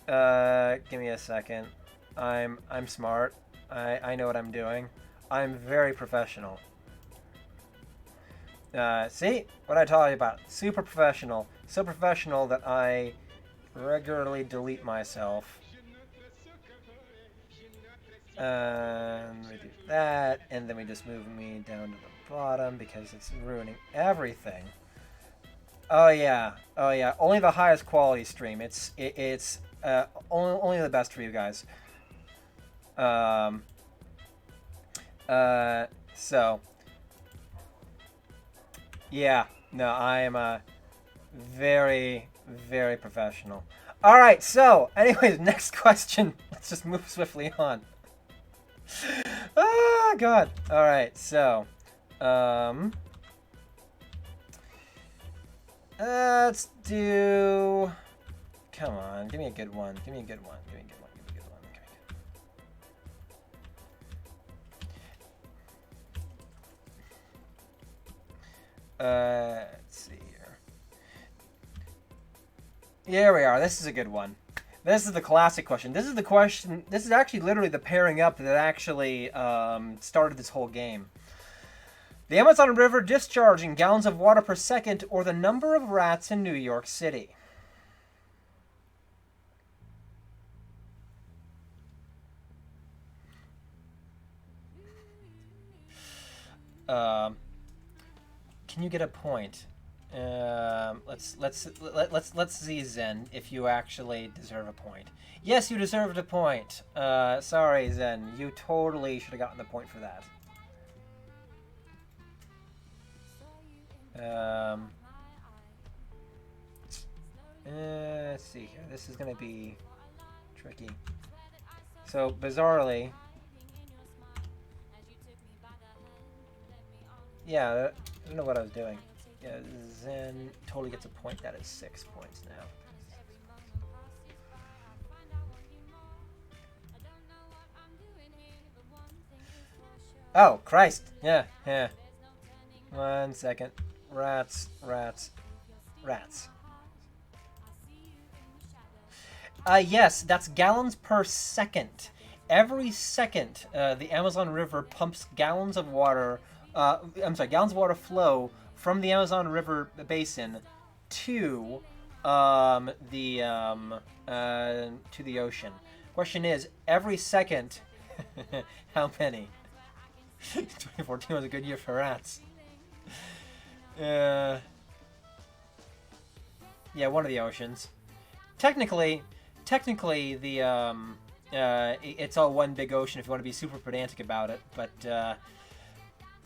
Give me a second. I'm smart. I know what I'm doing. I'm very professional. See? What I told you about. Super professional. So professional that I regularly delete myself. And we do that, and then we just move me down to the bottom because it's ruining everything. Oh yeah. Only the highest quality stream. It's only the best for you guys. So yeah, no, I am very, very professional. All right, so anyways, next question. Let's just move swiftly on. Oh God. All right, so let's do. Come on, give me a good one. Give me a good one. Okay. Let's see here. Here we are. This is a good one. This is the classic question. This is the question. This is actually literally the pairing up that actually started this whole game. The Amazon River discharging gallons of water per second, or the number of rats in New York City. Can you get a point? Let's see, Zen, if you actually deserve a point. Yes, you deserved a point. Sorry, Zen, you totally should have gotten the point for that. Let's see here. This is gonna be tricky. So bizarrely, yeah, I don't know what I was doing. Yeah, Zen totally gets a point. That is 6 points now. Oh, Christ. Yeah. 1 second. Rats. Yes, that's gallons per second. Every second, the Amazon River pumps gallons of water. Gallons of water flow from the Amazon River basin to the ocean. Question is, every second, how many? 2014 was a good year for rats. Yeah, one of the oceans. Technically, it's all one big ocean if you want to be super pedantic about it. But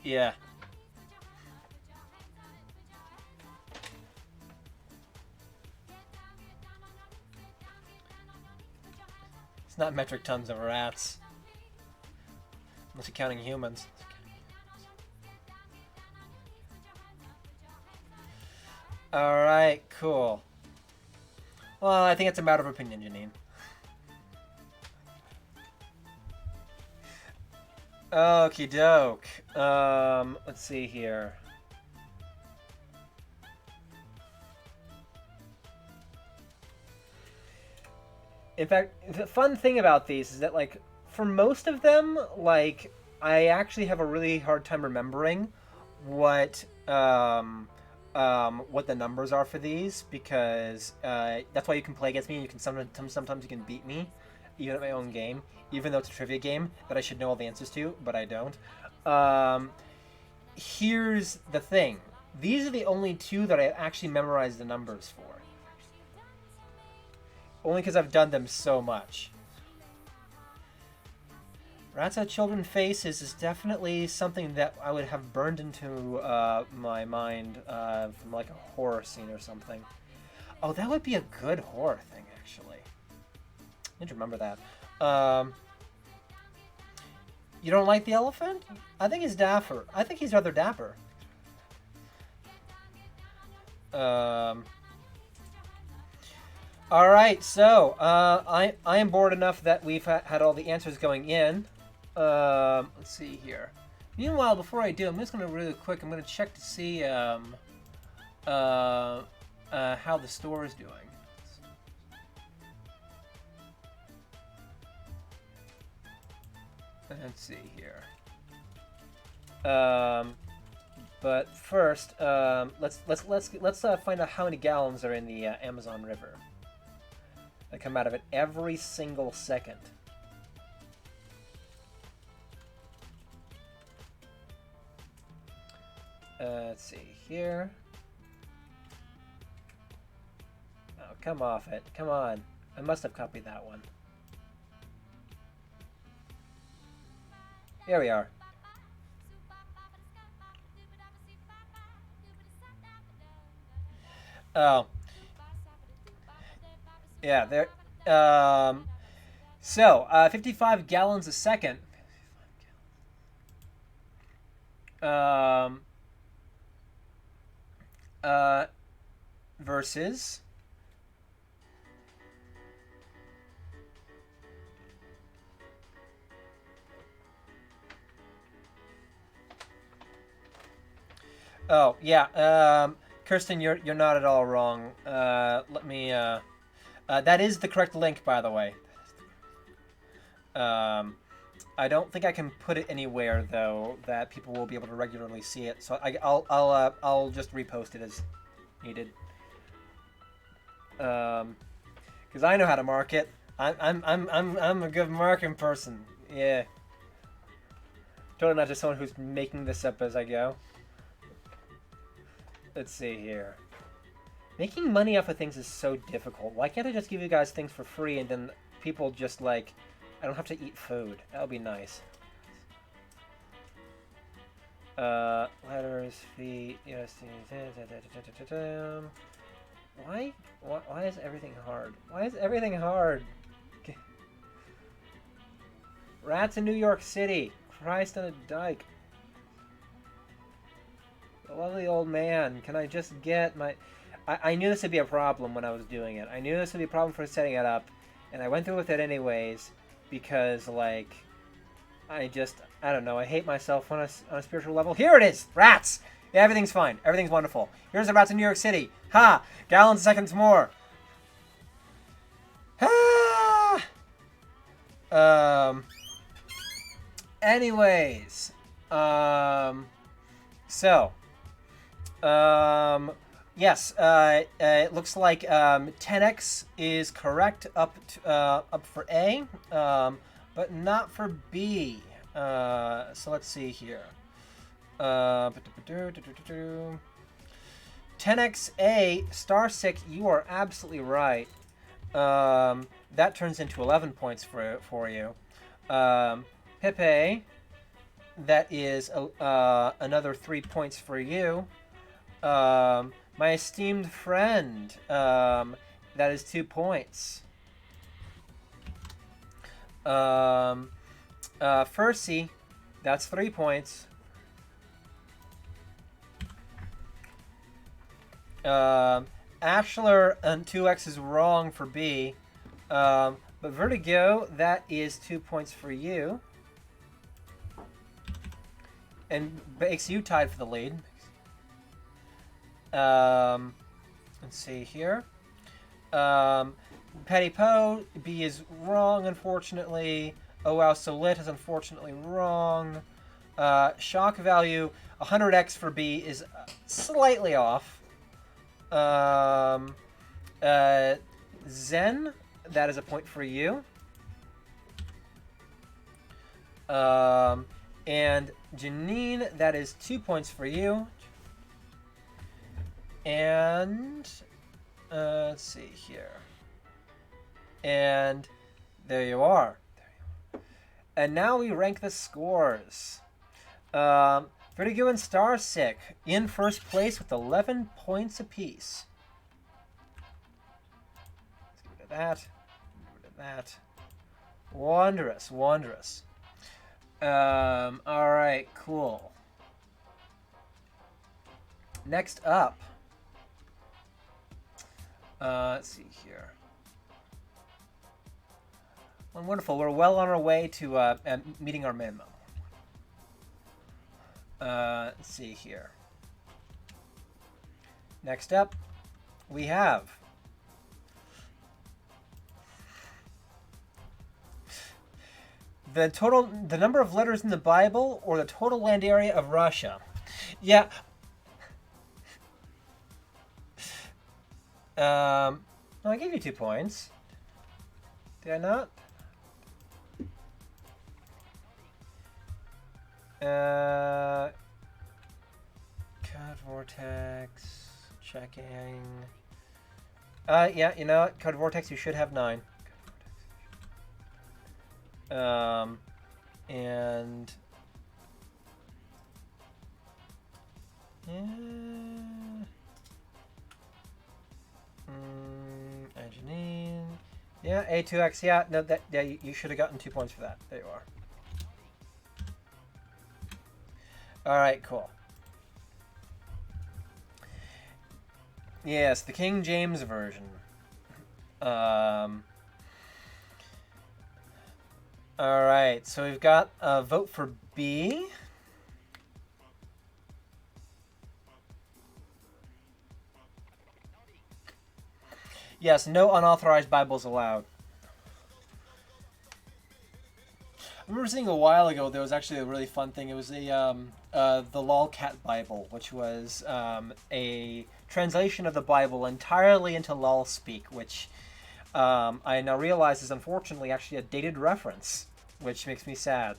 yeah. It's not metric tons of rats. Unless you're counting humans. Alright, cool. Well, I think it's a matter of opinion, Janine. Okie doke. Let's see here. In fact, the fun thing about these is that, like, for most of them, like, I actually have a really hard time remembering what the numbers are for these, because that's why you can play against me, and you can sometimes you can beat me, even at my own game, even though it's a trivia game that I should know all the answers to, but I don't. Here's the thing. These are the only two that I actually memorized the numbers for. Only because I've done them so much. Rats Have Children Faces is definitely something that I would have burned into my mind from like a horror scene or something. Oh, that would be a good horror thing, actually. I need to remember that. You don't like the elephant? I think he's dapper. I think he's rather dapper. All right, so I am bored enough that we've had all the answers going in. Let's see here. Meanwhile, before I do, I'm just gonna really quick. I'm gonna check to see how the store is doing. Let's see here. But first, let's find out how many gallons are in the Amazon River. That come out of it every single second. Let's see here. Oh, come off it. Come on. I must have copied that one. Here we are. Oh. Yeah, there. So, 55 gallons a second. Versus. Oh, yeah. Kirsten, you're not at all wrong. Let me. That is the correct link, by the way. I don't think I can put it anywhere though that people will be able to regularly see it. So I'll just repost it as needed. Because I know how to market. I'm a good marketing person. Yeah. Totally not just someone who's making this up as I go. Let's see here. Making money off of things is so difficult. Why can't I just give you guys things for free and then people just like, I don't have to eat food. That would be nice. Letters, feet, yes. Why is everything hard? Why is everything hard? Rats in New York City. Christ on a dike. A lovely old man. Can I just get my... I knew this would be a problem when I was doing it. I knew this would be a problem for setting it up. And I went through with it anyways. Because, like... I don't know. I hate myself on a spiritual level. Here it is! Rats! Yeah, everything's fine. Everything's wonderful. Here's the rats in New York City. Ha! Gallons, seconds more. Ah! Anyways. Yes, it looks like 10x is correct up for A, but not for B. So let's see here. 10xa star 6, you are absolutely right. That turns into 11 points for you. Pepe, that is another 3 points for you. My esteemed friend, that is 2 points. Fercy, that's 3 points. Ashler and 2x is wrong for B. But Vertigo, that is 2 points for you. And makes you tied for the lead. Let's see here. Petty Poe, B is wrong, unfortunately. Oh wow, so Lit is unfortunately wrong. Shock value, 100x for B is slightly off. Zen, that is a point for you. And Janine, that is 2 points for you. And let's see here. And there you are. And now we rank the scores. Vertigo and Starsick in first place with 11 points apiece. Let's get rid of that. Get rid of that. Wondrous, wondrous. All right, cool. Next up. Let's see here. Well, wonderful. We're well on our way to meeting our minimum. Let's see here. Next up, we have the number of letters in the Bible or the total land area of Russia. Yeah. No, I gave you 2 points. Did I not? Code Vortex, checking. Yeah, you know what? Code Vortex, you should have 9. And Janine. Yeah, A2X. Yeah, no, yeah, you should have gotten 2 points for that. There you are. All right, cool. Yes, the King James version. All right, so we've got a vote for B. Yes, no unauthorized Bibles allowed. I remember seeing a while ago there was actually a really fun thing. It was the Lolcat Bible, which was a translation of the Bible entirely into lol speak, which I now realize is unfortunately actually a dated reference, which makes me sad.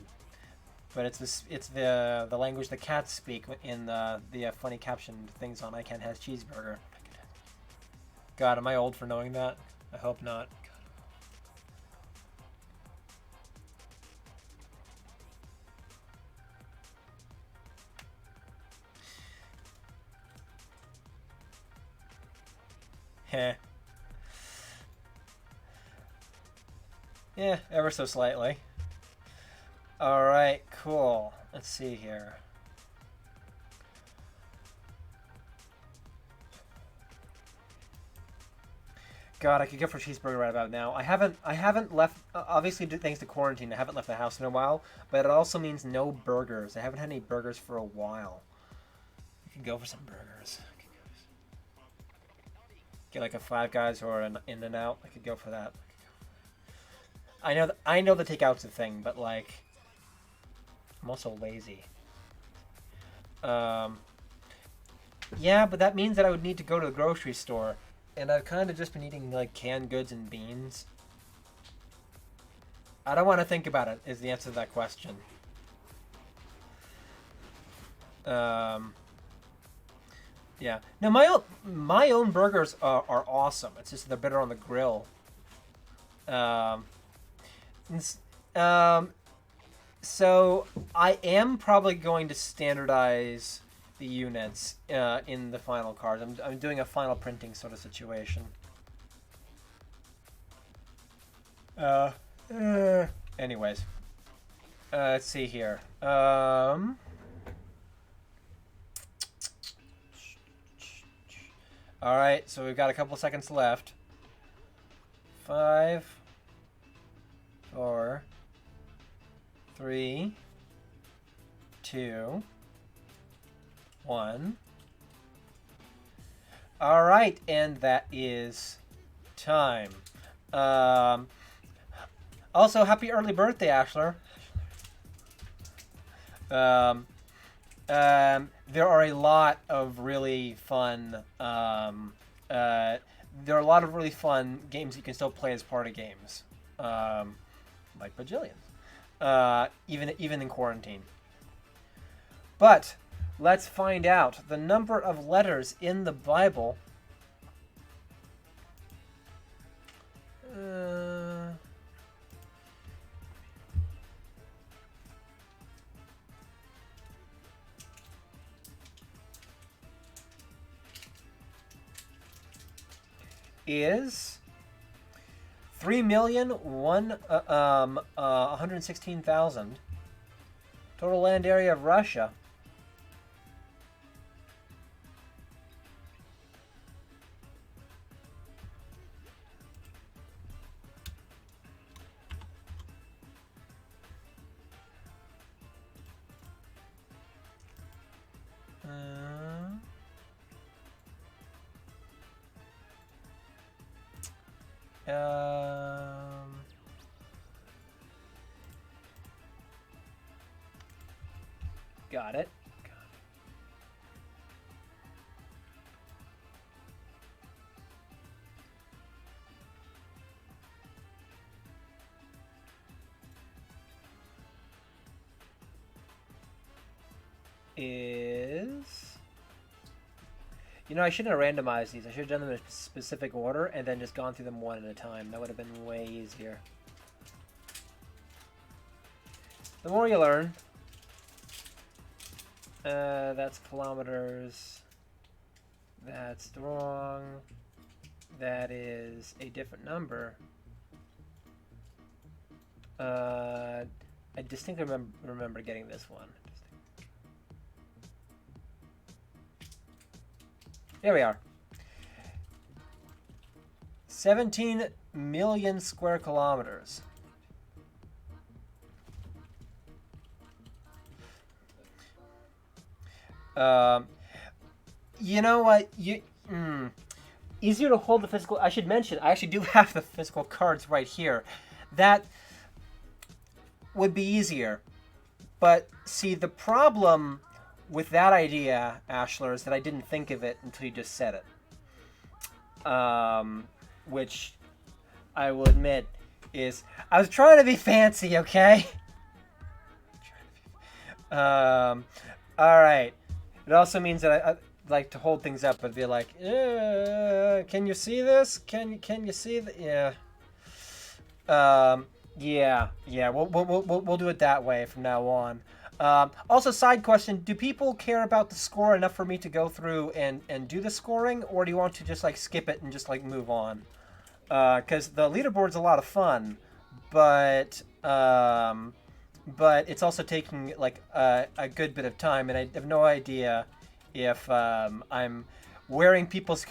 But it's the language the cats speak in the funny captioned things on I Can't Have Cheeseburger. God, am I old for knowing that? I hope not. Heh. Yeah, ever so slightly. Alright, cool. Let's see here. God, I could go for cheeseburger right about now. I haven't left, obviously thanks to quarantine, I haven't left the house in a while, but it also means no burgers. I haven't had any burgers for a while. I could go for some burgers. Get like a Five Guys or an In-N-Out. I could go for that. I know the takeout's a thing, but like, I'm also lazy. Yeah, but that means that I would need to go to the grocery store, and I've kind of just been eating like canned goods and beans. I don't want to think about it, is the answer to that question. Yeah. No, my own burgers are awesome. It's just they're better on the grill. Um, it's- um, so I am probably going to standardize the units in the final cards. I'm doing a final printing sort of situation. Uh, anyways, let's see here. All right, so we've got a couple seconds left. 5, 4, 3, 2, 1. All right, and that is time. Also, happy early birthday, Ashler. There are a lot of really fun. There are a lot of really fun games you can still play as party games, like Bajillions, even in quarantine. But let's find out the number of letters in the Bible. Is 3,116,000. Total land area of Russia. Got it. Is... You know, I shouldn't have randomized these. I should have done them in a specific order and then just gone through them one at a time. That would have been way easier. The more you learn. That's kilometers. That's wrong. That is a different number. I distinctly remember getting this one. Here we are. 17 million square kilometers. You know what? Easier to hold the physical. I should mention, I actually do have the physical cards right here. That would be easier. But see, the problem with that idea, Ashler, is that I didn't think of it until you just said it. Which I will admit is, I was trying to be fancy, okay? All right. It also means that I like to hold things up and be like, can you see this? Can you see that? Yeah. Yeah. We'll do it that way from now on. Also, side question: do people care about the score enough for me to go through and do the scoring, or do you want to just like skip it and just like move on? Because the leaderboard's a lot of fun, but it's also taking like a good bit of time, and I have no idea if I'm wearing people's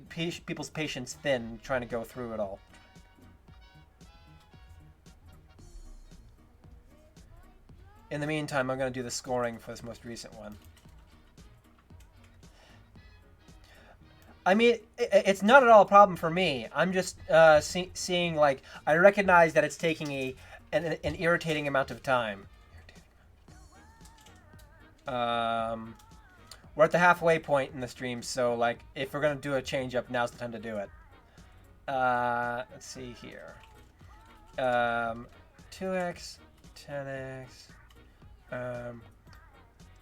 patience thin trying to go through it all. In the meantime, I'm going to do the scoring for this most recent one. I mean, it's not at all a problem for me. I'm just seeing, like, I recognize that it's taking an irritating amount of time. We're at the halfway point in the stream, so, like, if we're going to do a change-up, now's the time to do it. Let's see here. 2x, 10x...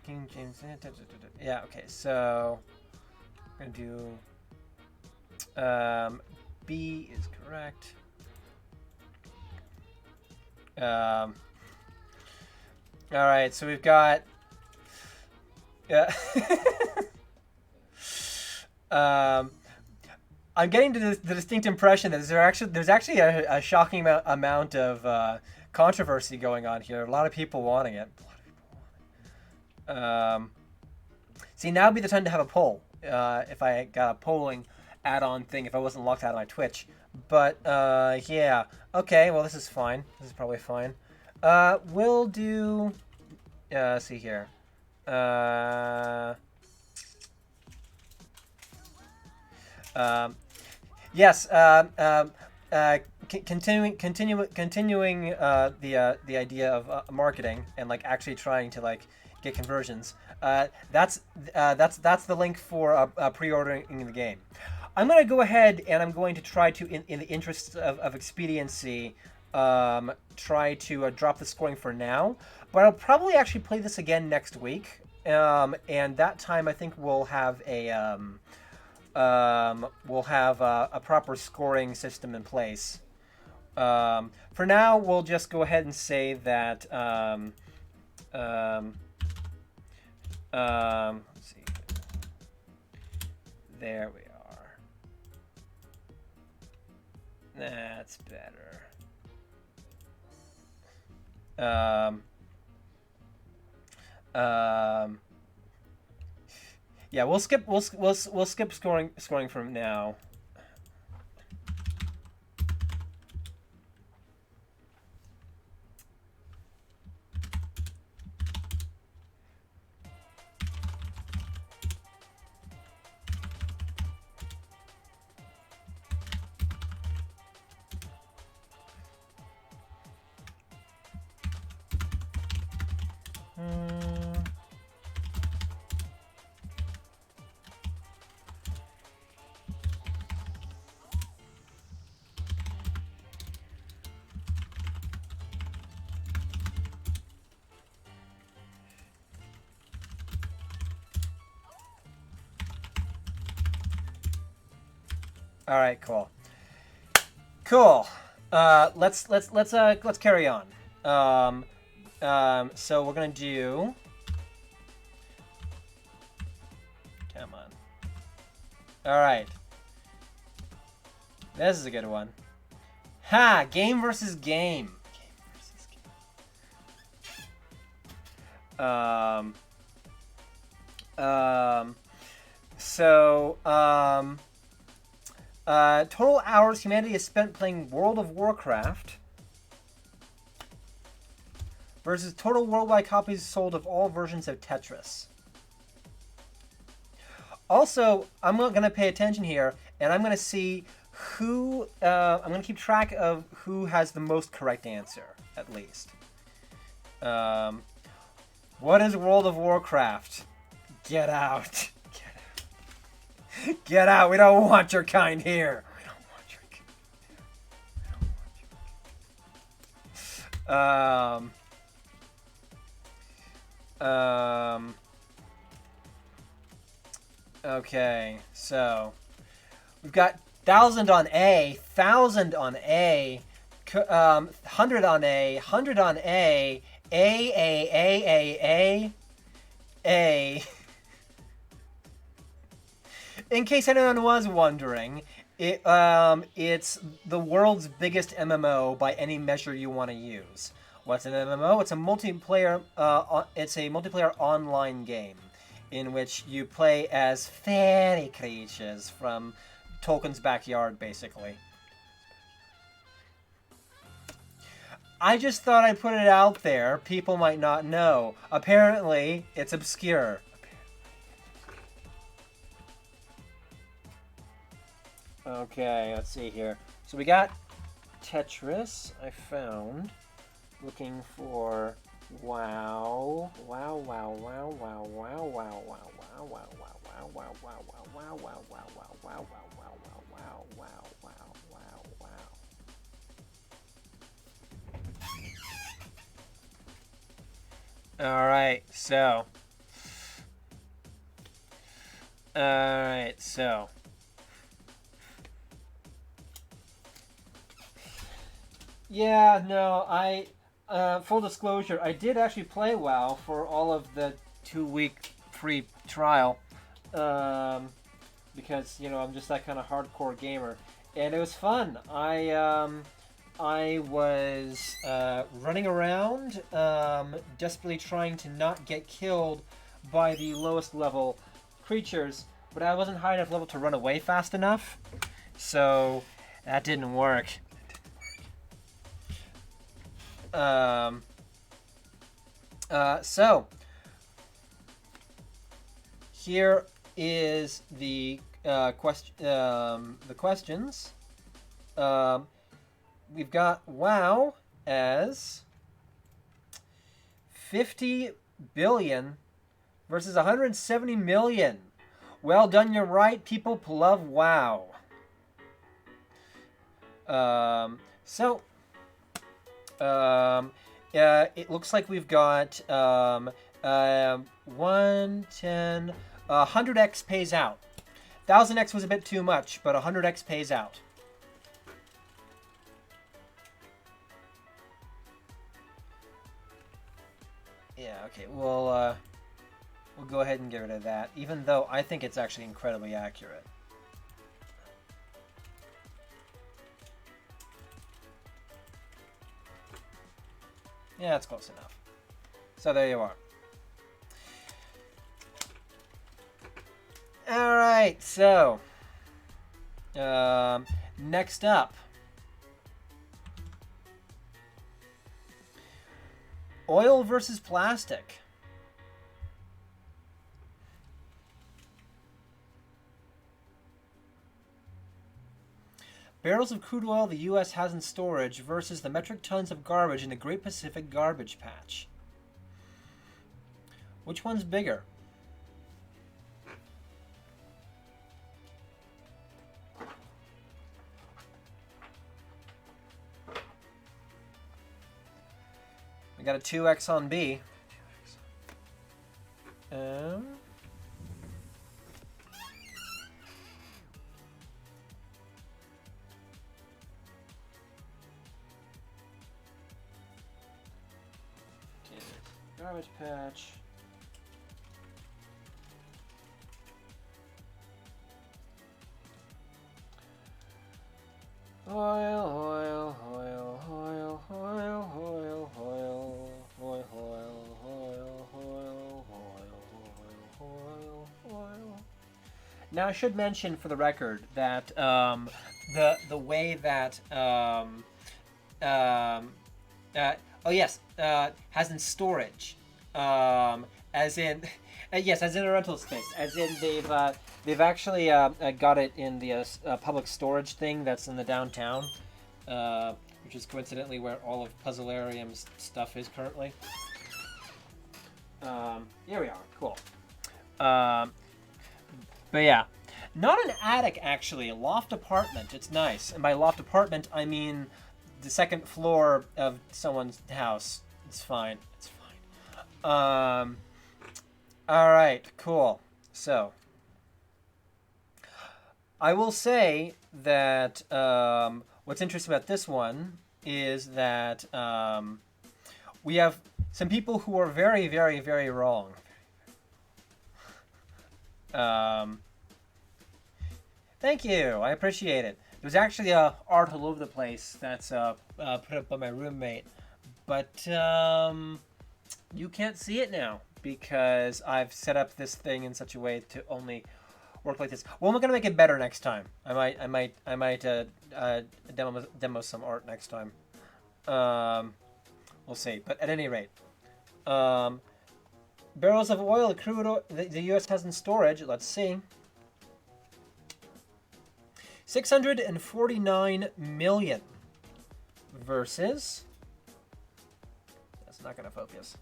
King James. Yeah, okay, so I'm gonna do B is correct. All right, so we've got. um, I'm getting to the distinct impression that there's actually a shocking amount of controversy going on here. A lot of people wanting it. See, now would be the time to have a poll. If I got a polling add-on thing, if I wasn't locked out of my Twitch. But yeah, okay. Well, this is fine. This is probably fine. We'll do. Let's see here. Yes. Continuing the idea of marketing and like actually trying to like get conversions. That's the link for pre-ordering the game. I'm gonna go ahead and I'm going to try to, in the interest of expediency, try to drop the scoring for now. But I'll probably actually play this again next week, and that time I think we'll have a proper scoring system in place. For now, we'll just go ahead and say that. Let's see. There we are. That's better. Yeah, we'll skip scoring from now. All right, cool. Let's carry on. So we're gonna do. Come on. All right. This is a good one. Ha! Game versus game. Total hours humanity has spent playing World of Warcraft versus total worldwide copies sold of all versions of Tetris. Also, I'm going to pay attention here, and I'm going to see who... I'm going to keep track of who has the most correct answer, at least. What is World of Warcraft? Get out. Get out. We don't want your kind here. We don't want your kind. Okay, so we've got 1,000 on A, 1,000 on A, 100 on A, 100 on A, A. In case anyone was wondering, it's the world's biggest MMO by any measure you want to use. What's an MMO? It's a multiplayer. It's a multiplayer online game in which you play as fairy creatures from Tolkien's backyard, basically. I just thought I'd put it out there. People might not know. Apparently, it's obscure. Okay, let's see here. So we got Tetris, I found. Looking for wow. All right, so Alright, so. Yeah, no, full disclosure, I did actually play WoW for all of the 2-week free trial. Because, you know, I'm just that kind of hardcore gamer. And it was fun. I was running around, desperately trying to not get killed by the lowest level creatures, but I wasn't high enough level to run away fast enough, so that didn't work. So here is the questions. We've got WoW as 50 billion versus 170 million. Well done, you're right. People love WoW. It looks like we've got 110, 100x pays out. 1000x was a bit too much, but 100x pays out. Yeah, okay, we'll go ahead and get rid of that, even though I think it's actually incredibly accurate. Yeah, that's close enough. So there you are. All right, so next up, oil versus plastic. Barrels of crude oil the U.S. has in storage versus the metric tons of garbage in the Great Pacific Garbage Patch. Which one's bigger? We got a 2x on B. Garbage patch. Oil, oil, oil, oil, oil, oil, oil, oil, oil, oil, oil, oil, oil. Now I should mention for the record that the way that has in storage, as in yes, as in a rental space, as in they've actually got it in the public storage thing that's in the downtown, which is coincidentally where all of Puzzlarium's stuff is currently. Here we are, cool. But yeah, not an attic actually, a loft apartment. It's nice, and by loft apartment I mean the second floor of someone's house. It's fine. It's fine. All right, cool. So, I will say that what's interesting about this one is that we have some people who are very, very, very wrong. Thank you. I appreciate it. There's actually art all over the place that's put up by my roommate, but you can't see it now because I've set up this thing in such a way to only work like this. Well, I'm gonna make it better next time. I might demo some art next time. We'll see. But at any rate, barrels of oil, crude oil, the U.S. has in storage. Let's see. 649 million versus, that's not going to focus,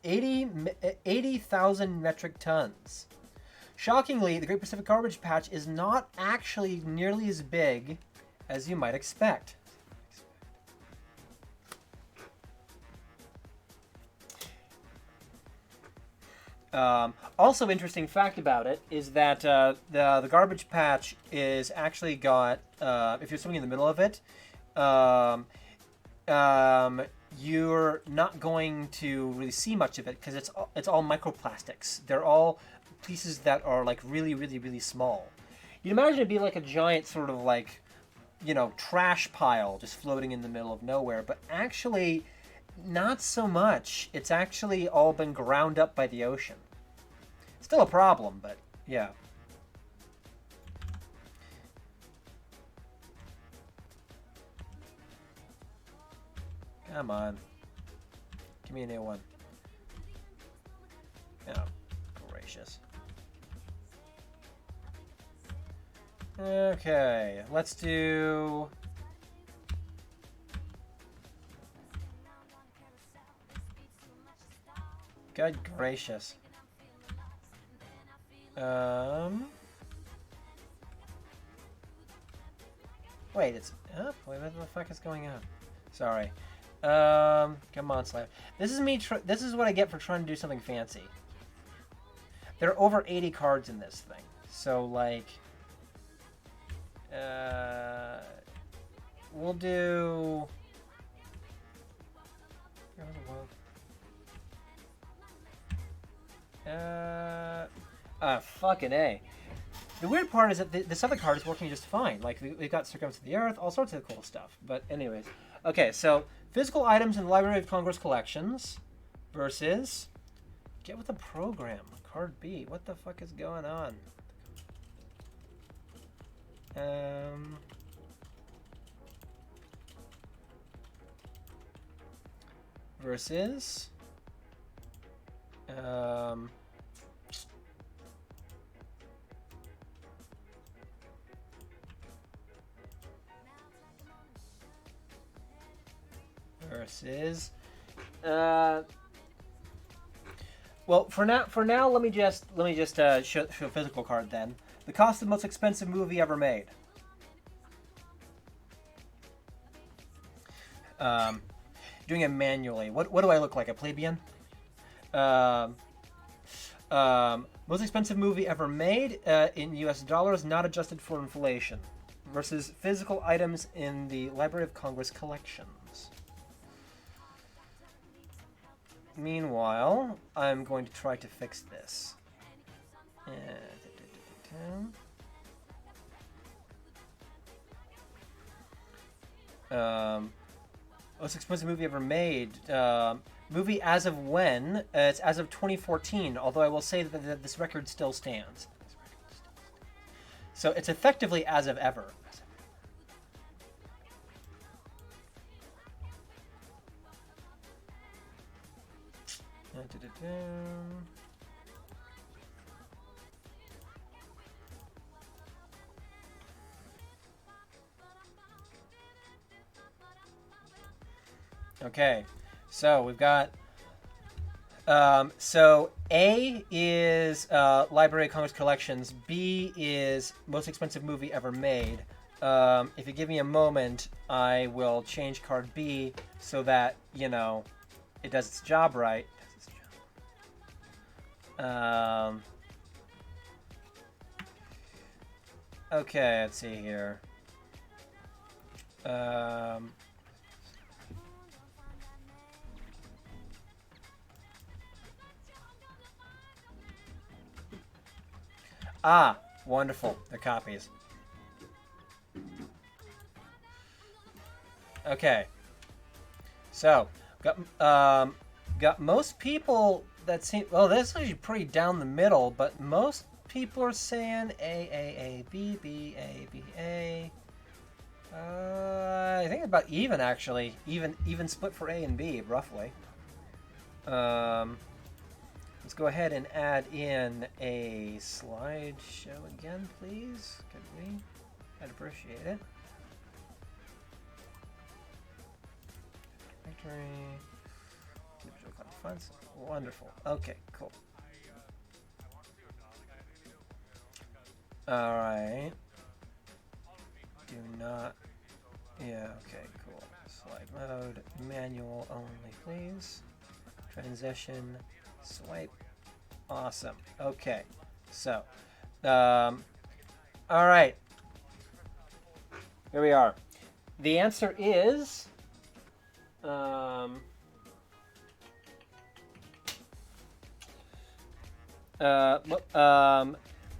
80,000 metric tons. Shockingly, the Great Pacific Garbage Patch is not actually nearly as big as you might expect. Also, interesting fact about it is that the garbage patch is actually got if you're swimming in the middle of it, um, you're not going to really see much of it because it's all microplastics. They're all pieces that are like really, really, really small. You'd imagine it'd be like a giant sort of like, trash pile just floating in the middle of nowhere, but actually, not so much. It's actually all been ground up by the ocean. Still a problem, but yeah. Come on. Give me a new one. Oh, gracious. Okay, let's do... Good gracious. Wait, it's... wait, what the fuck is going on? Sorry. Come on, Slab. This is me. This is what I get for trying to do something fancy. There are over 80 cards in this thing, so like, we'll do. Fucking A. The weird part is that this other card is working just fine. Like, we've got Circumstance of the Earth, all sorts of cool stuff. But anyways. Okay, so physical items in the Library of Congress collections versus get with the program. Card B. What the fuck is going on? Versus versus well, for now let me just show a physical card then. The cost of the most expensive movie ever made. Doing it manually. What do I look like, a plebeian? Most expensive movie ever made in US dollars, not adjusted for inflation, versus physical items in the Library of Congress collections. Meanwhile, I'm going to try to fix this. Most expensive movie ever made. Movie as of when? It's as of 2014, although I will say that this record still stands. So it's effectively as of ever. Okay, so we've got so A is Library of Congress collections, B is most expensive movie ever made. If you give me a moment, I will change card B so that, it does its job right. Okay, let's see here. Wonderful. They're copies. Okay. So, got most people that seem... Well, this is actually pretty down the middle, but most people are saying A, B, B, A, B, A. I think about even, actually. Even split for A and B, roughly. Let's go ahead and add in a slideshow again, please. Could we? I'd appreciate it. Victory. Visual fonts. Wonderful. Okay, cool. Alright. Do not... Yeah, okay, cool. Slide mode. Manual only, please. Transition. Swipe. Awesome. Okay. So, all right. Here we are. The answer is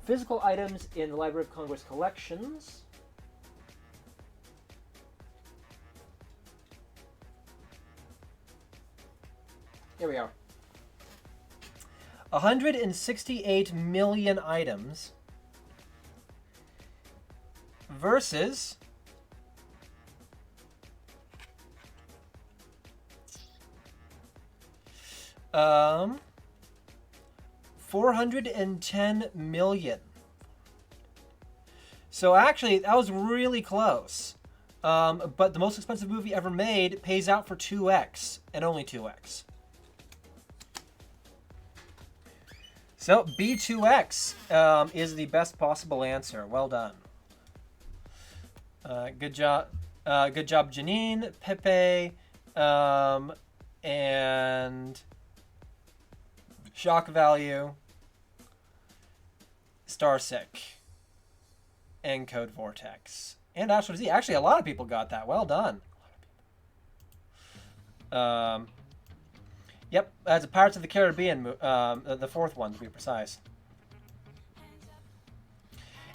physical items in the Library of Congress collections. Here we are. 168 million items versus 410 million. So actually, that was really close. But the most expensive movie ever made pays out for 2x and only 2x. So B2X is the best possible answer. Well done. Good job. Good job, Janine, Pepe, and Shock Value, Starsick, and Code Vortex, and Astro Z. Actually, a lot of people got that. Well done. Yep, that's a Pirates of the Caribbean, the fourth one to be precise.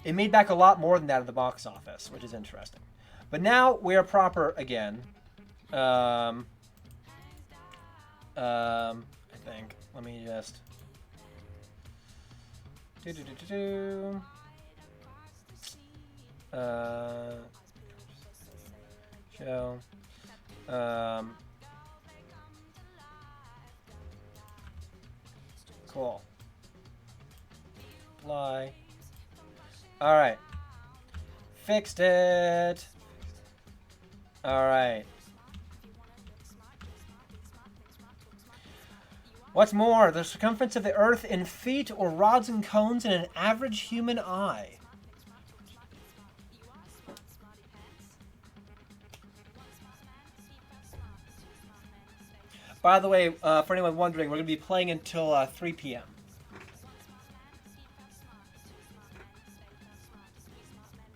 It made back a lot more than that at the box office, which is interesting. But now we are proper again. I think. Let me just. Show. Cool. Fly. All right. Fixed it. All right. What's more, the circumference of the Earth in feet or rods and cones in an average human eye? By the way, for anyone wondering, we're going to be playing until 3 p.m.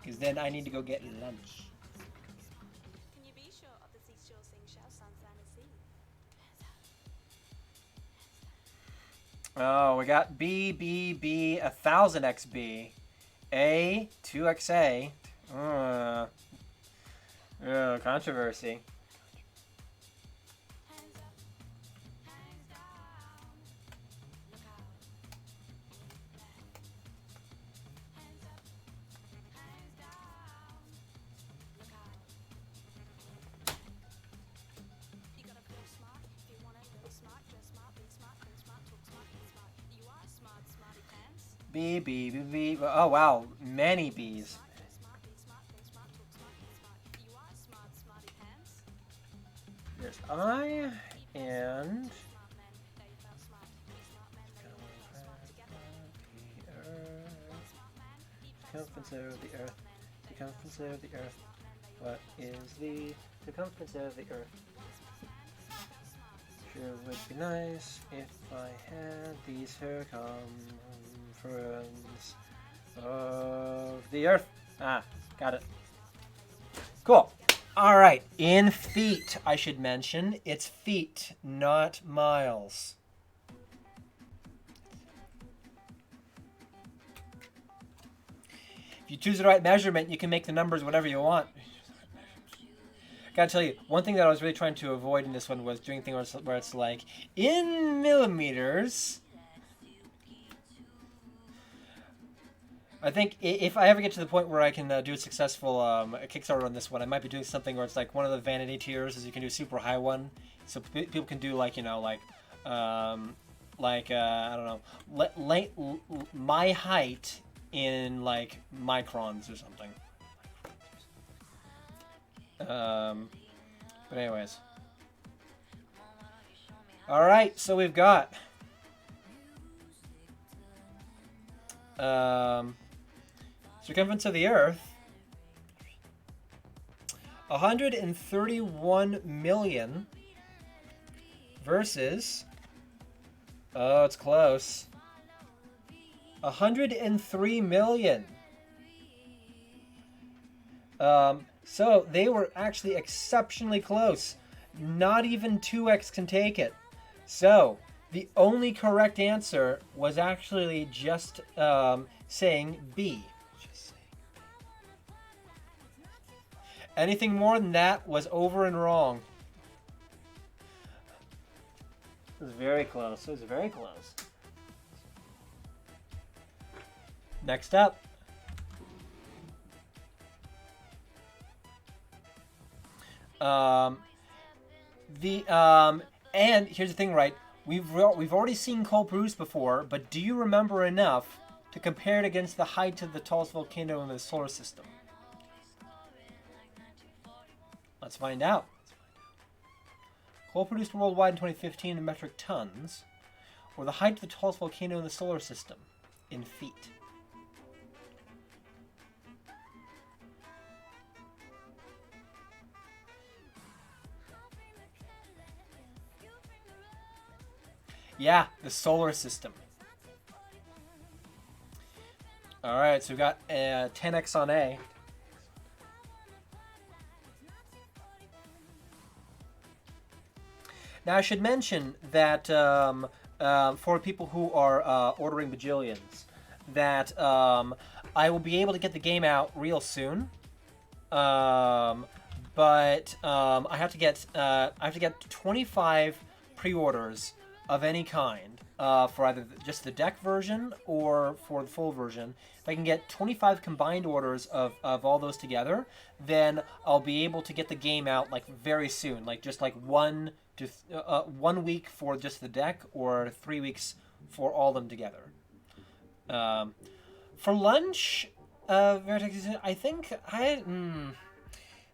Because then I need to go get lunch. Oh, we got B, B, B, 1000XB. A, 2XA. Controversy. B, B, B, B. Oh, wow. Many Bs. There's I and... Circumference of the Earth. Circumference of the Earth. What is the circumference of the Earth? Sure would be nice if I had the circumference of the Earth. Ah, got it. Cool. All right. In feet, I should mention, it's feet, not miles. If you choose the right measurement, you can make the numbers whatever you want. Gotta tell you, one thing that I was really trying to avoid in this one was doing things where it's like, in millimeters. I think if I ever get to the point where I can do a successful Kickstarter on this one, I might be doing something where it's like one of the vanity tiers is you can do a super high one, so people can do like, you know, I don't know, my height in like microns or something. But anyways. All right, so we've got circumference of the Earth, 131 million versus, oh, it's close, 103 million. So they were actually exceptionally close. Not even 2x can take it. So the only correct answer was actually just saying B. Anything more than that was over and wrong. It was very close. It was very close. Next up. And here's the thing, right? We've already seen Cole Bruce before, but do you remember enough to compare it against the height of the tallest volcano in the solar system? Let's find out. Coal produced worldwide in 2015 in metric tons, or the height of the tallest volcano in the solar system in feet. Yeah, the solar system. All right, so we've got 10x on A. Now, I should mention that for people who are ordering Bajillions, that I will be able to get the game out real soon. But I have to get 25 pre-orders of any kind for either just the deck version or for the full version. If I can get 25 combined orders of all those together, then I'll be able to get the game out like very soon, like just like 1 week for just the deck, or 3 weeks for all of them together. For lunch, Vertex, I think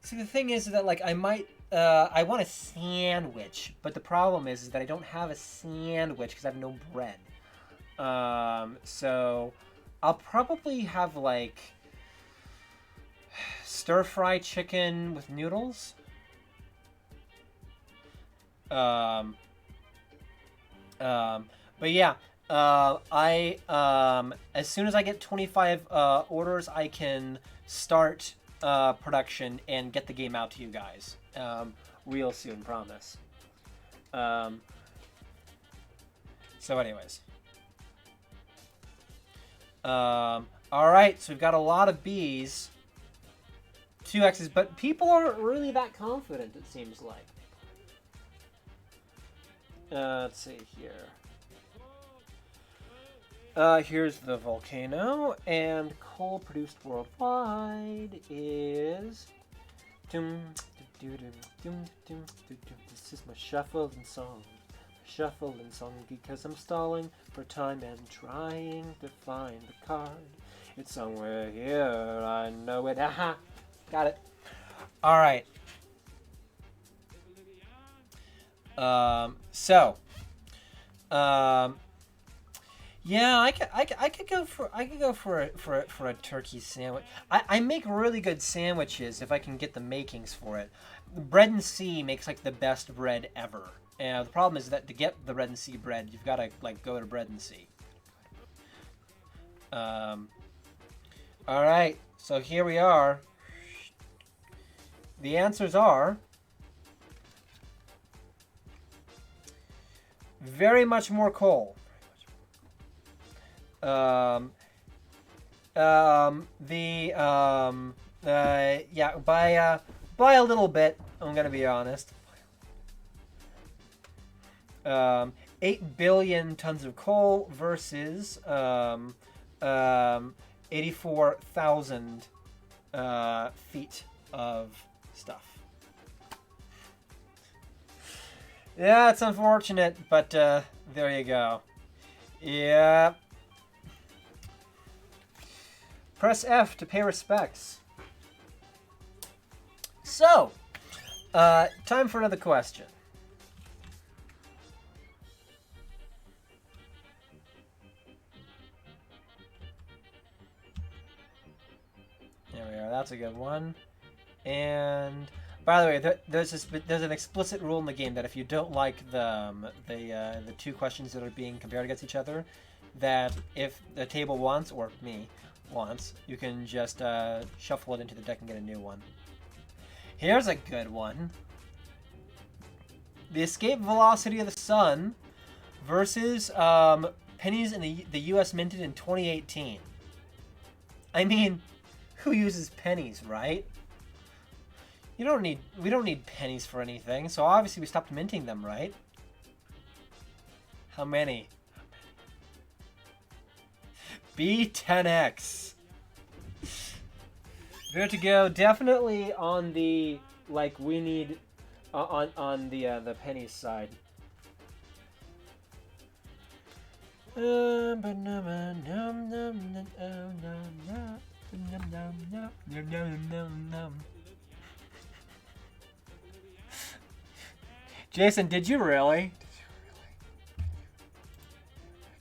see, the thing is that like I want a sandwich, but the problem is that I don't have a sandwich because I have no bread. So I'll probably have like stir-fry chicken with noodles. But yeah, as soon as I get 25 orders, I can start production and get the game out to you guys real soon, promise. So anyways, all right, so we've got a lot of B's, 2 X's, but people aren't really that confident, it seems like. Let's see here. Here's the volcano, and coal produced worldwide is... This is my shuffling song. Shuffling song because I'm stalling for time and trying to find the card. It's somewhere here, I know it. Aha! Got it. Alright. Yeah, I could go for a turkey sandwich. I make really good sandwiches if I can get the makings for it. Bread and C makes like the best bread ever. And the problem is that to get the Bread and C bread, you've got to like go to Bread and C. All right, so here we are. The answers are very much more coal. Yeah, by a little bit, I'm gonna be honest. 8 billion tons of coal versus 84,000 feet of stuff. Yeah, it's unfortunate, but there you go. Yeah. Press F to pay respects. So, time for another question. There we are. That's a good one. And by the way, there's an explicit rule in the game that if you don't like the two questions that are being compared against each other, that if the table wants, or me wants, you can just shuffle it into the deck and get a new one. Here's a good one. The escape velocity of the sun versus pennies in the U.S. minted in 2018. I mean, who uses pennies, right? We don't need pennies for anything, so obviously we stopped minting them, right? How many? B10X. Good to go. Definitely on the we need on the pennies side. Jason, did you really?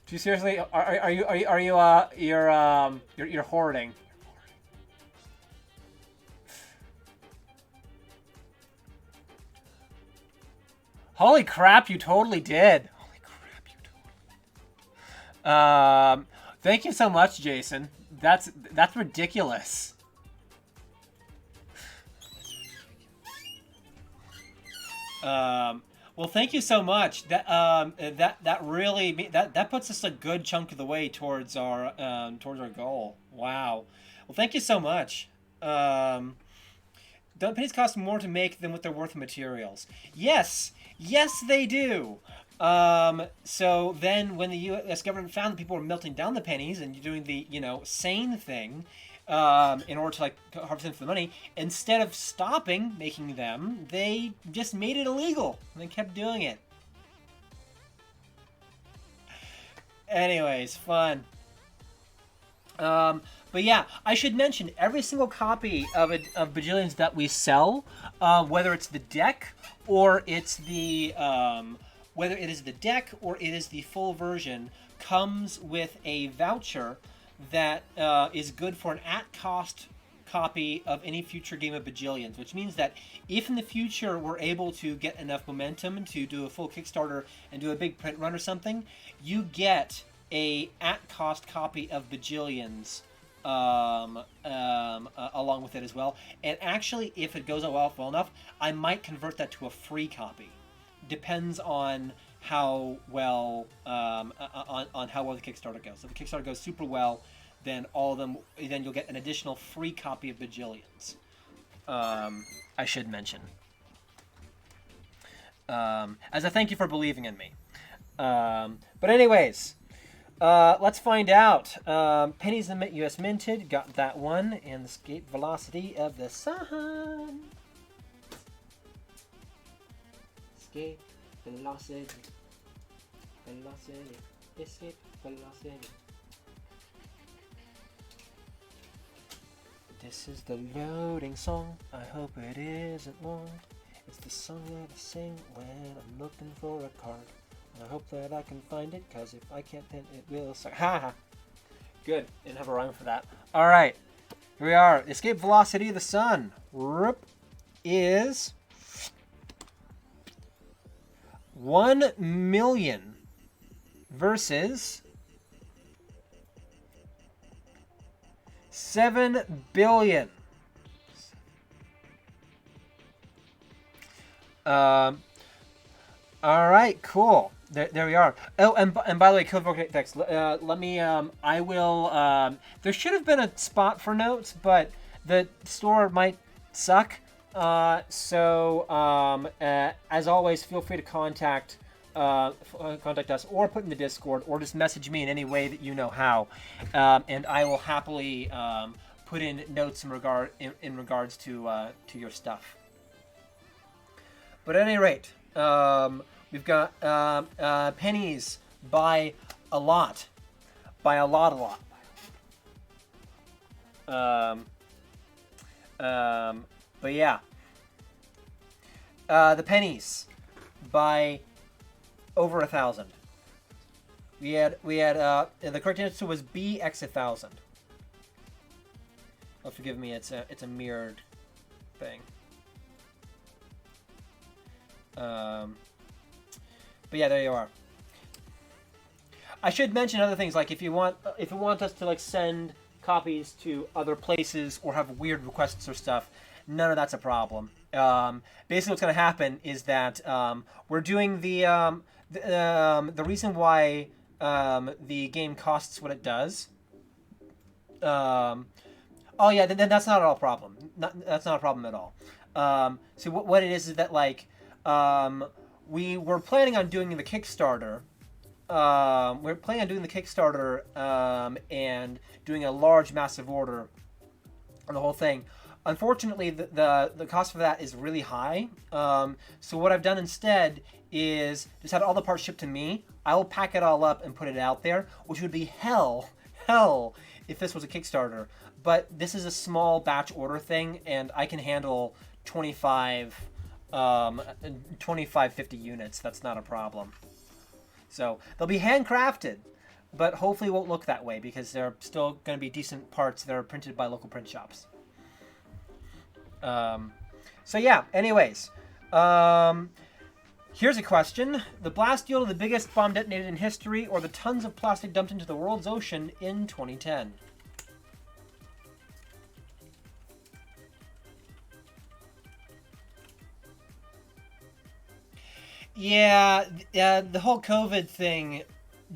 Do you seriously? Are you're hoarding? Holy crap! You totally did. Holy crap! You totally did. Thank you so much, Jason. That's ridiculous. Well, thank you so much. That really that puts us a good chunk of the way towards our goal. Wow. Well, thank you so much. Don't pennies cost more to make than what they're worth in materials? Yes, they do. So then, when the U.S. government found that people were melting down the pennies and doing the sane thing, in order to harvest them for the money, instead of stopping making them, they just made it illegal and they kept doing it. Anyways, fun. But yeah, I should mention every single copy of Bajillions that we sell, whether it's the deck or it's the whether it is the deck or it is the full version, comes with a voucher that is good for an at-cost copy of any future game of Bajillions, which means that if in the future we're able to get enough momentum to do a full Kickstarter and do a big print run or something, you get a at-cost copy of Bajillions along with it as well. And actually, if it goes well enough, I might convert that to a free copy. Depends on how well on how well the Kickstarter goes. If the Kickstarter goes super well, then then you'll get an additional free copy of Bajillions. I should mention, as a thank you for believing in me. But anyways, let's find out. Pennies in U.S. minted, got that one, and the escape velocity of the sun. Escape velocity, escape velocity. This is the loading song. I hope it isn't long. It's the song that I sing when I'm looking for a card. I hope that I can find it, because if I can't, then it will suck. Ha ha! Good. Didn't have a rhyme for that. Alright. Here we are. Escape velocity of the sun is 1 million versus 7 billion. All right, cool. There we are. Oh, and by the way, Code Vocal Text. Let me. I will. There should have been a spot for notes, but the store might suck. So as always, feel free to contact us, or put in the Discord, or just message me in any way that you know how, and I will happily put in notes in regards to your stuff. But at any rate, we've got pennies by a lot. But yeah, the pennies by over 1,000. We had the correct answer was BX 1,000. Oh, forgive me, it's a mirrored thing. But yeah, there you are. I should mention other things, like if you want us to like send copies to other places or have weird requests or stuff, none of that's a problem. Basically, what's going to happen is that we're doing the reason why the game costs what it does. Oh yeah, then that's not at all a problem. That's not a problem at all. So what it is that like we were planning on doing the Kickstarter. We're planning on doing the Kickstarter and doing a large, massive order on the whole thing. Unfortunately, the cost for that is really high. So what I've done instead is just had all the parts shipped to me. I will pack it all up and put it out there, which would be hell if this was a Kickstarter. But this is a small batch order thing, and I can handle 25, 50 units. That's not a problem. So they'll be handcrafted, but hopefully won't look that way because they're still going to be decent parts that are printed by local print shops. So yeah, anyways, here's a question. The blast yielded the biggest bomb detonated in history, or the tons of plastic dumped into the world's ocean in 2010? Yeah, the whole COVID thing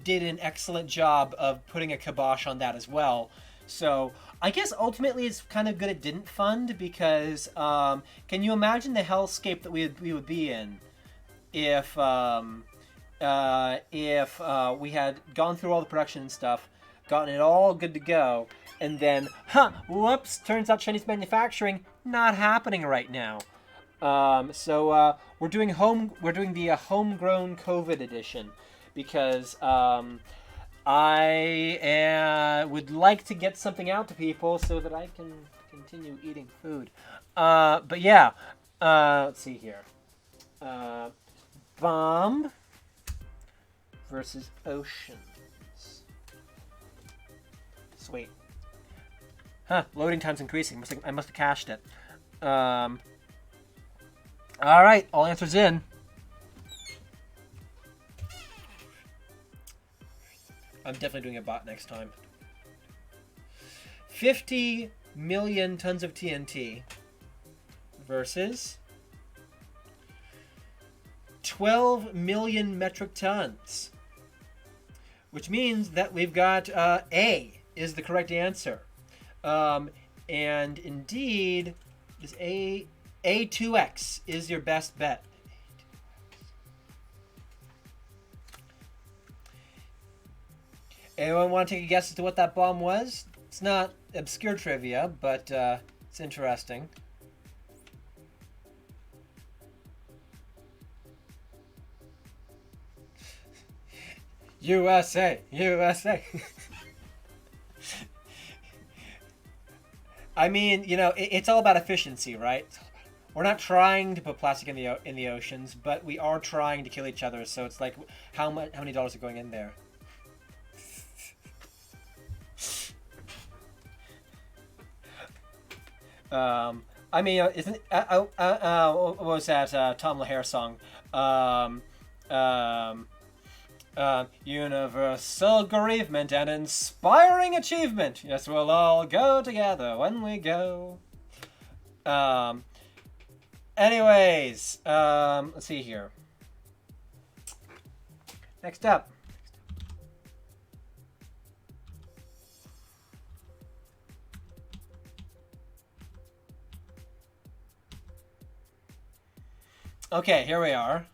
did an excellent job of putting a kibosh on that as well. So I guess ultimately it's kind of good it didn't fund, because can you imagine the hellscape that we would be in if we had gone through all the production and stuff, gotten it all good to go, and then whoops, turns out Chinese manufacturing not happening right now. So we're doing the homegrown COVID edition, because I would like to get something out to people so that I can continue eating food. But yeah, let's see here. Bomb versus oceans. Sweet. Loading time's increasing. I must have cached it. All right, all answers in. I'm definitely doing a bot next time. 50 million tons of TNT versus 12 million metric tons. Which means that we've got A is the correct answer. And indeed, is A2X is your best bet. Anyone want to take a guess as to what that bomb was? It's not obscure trivia, but it's interesting. USA, USA. I mean, you know, it's all about efficiency, right? We're not trying to put plastic in the oceans, but we are trying to kill each other. So it's like, how many dollars are going in there? I mean, isn't what was that Tom Lehare song? Universal bereavement and inspiring achievement. Yes, we'll all go together when we go. Anyways, let's see here. Next up. Okay, here we are.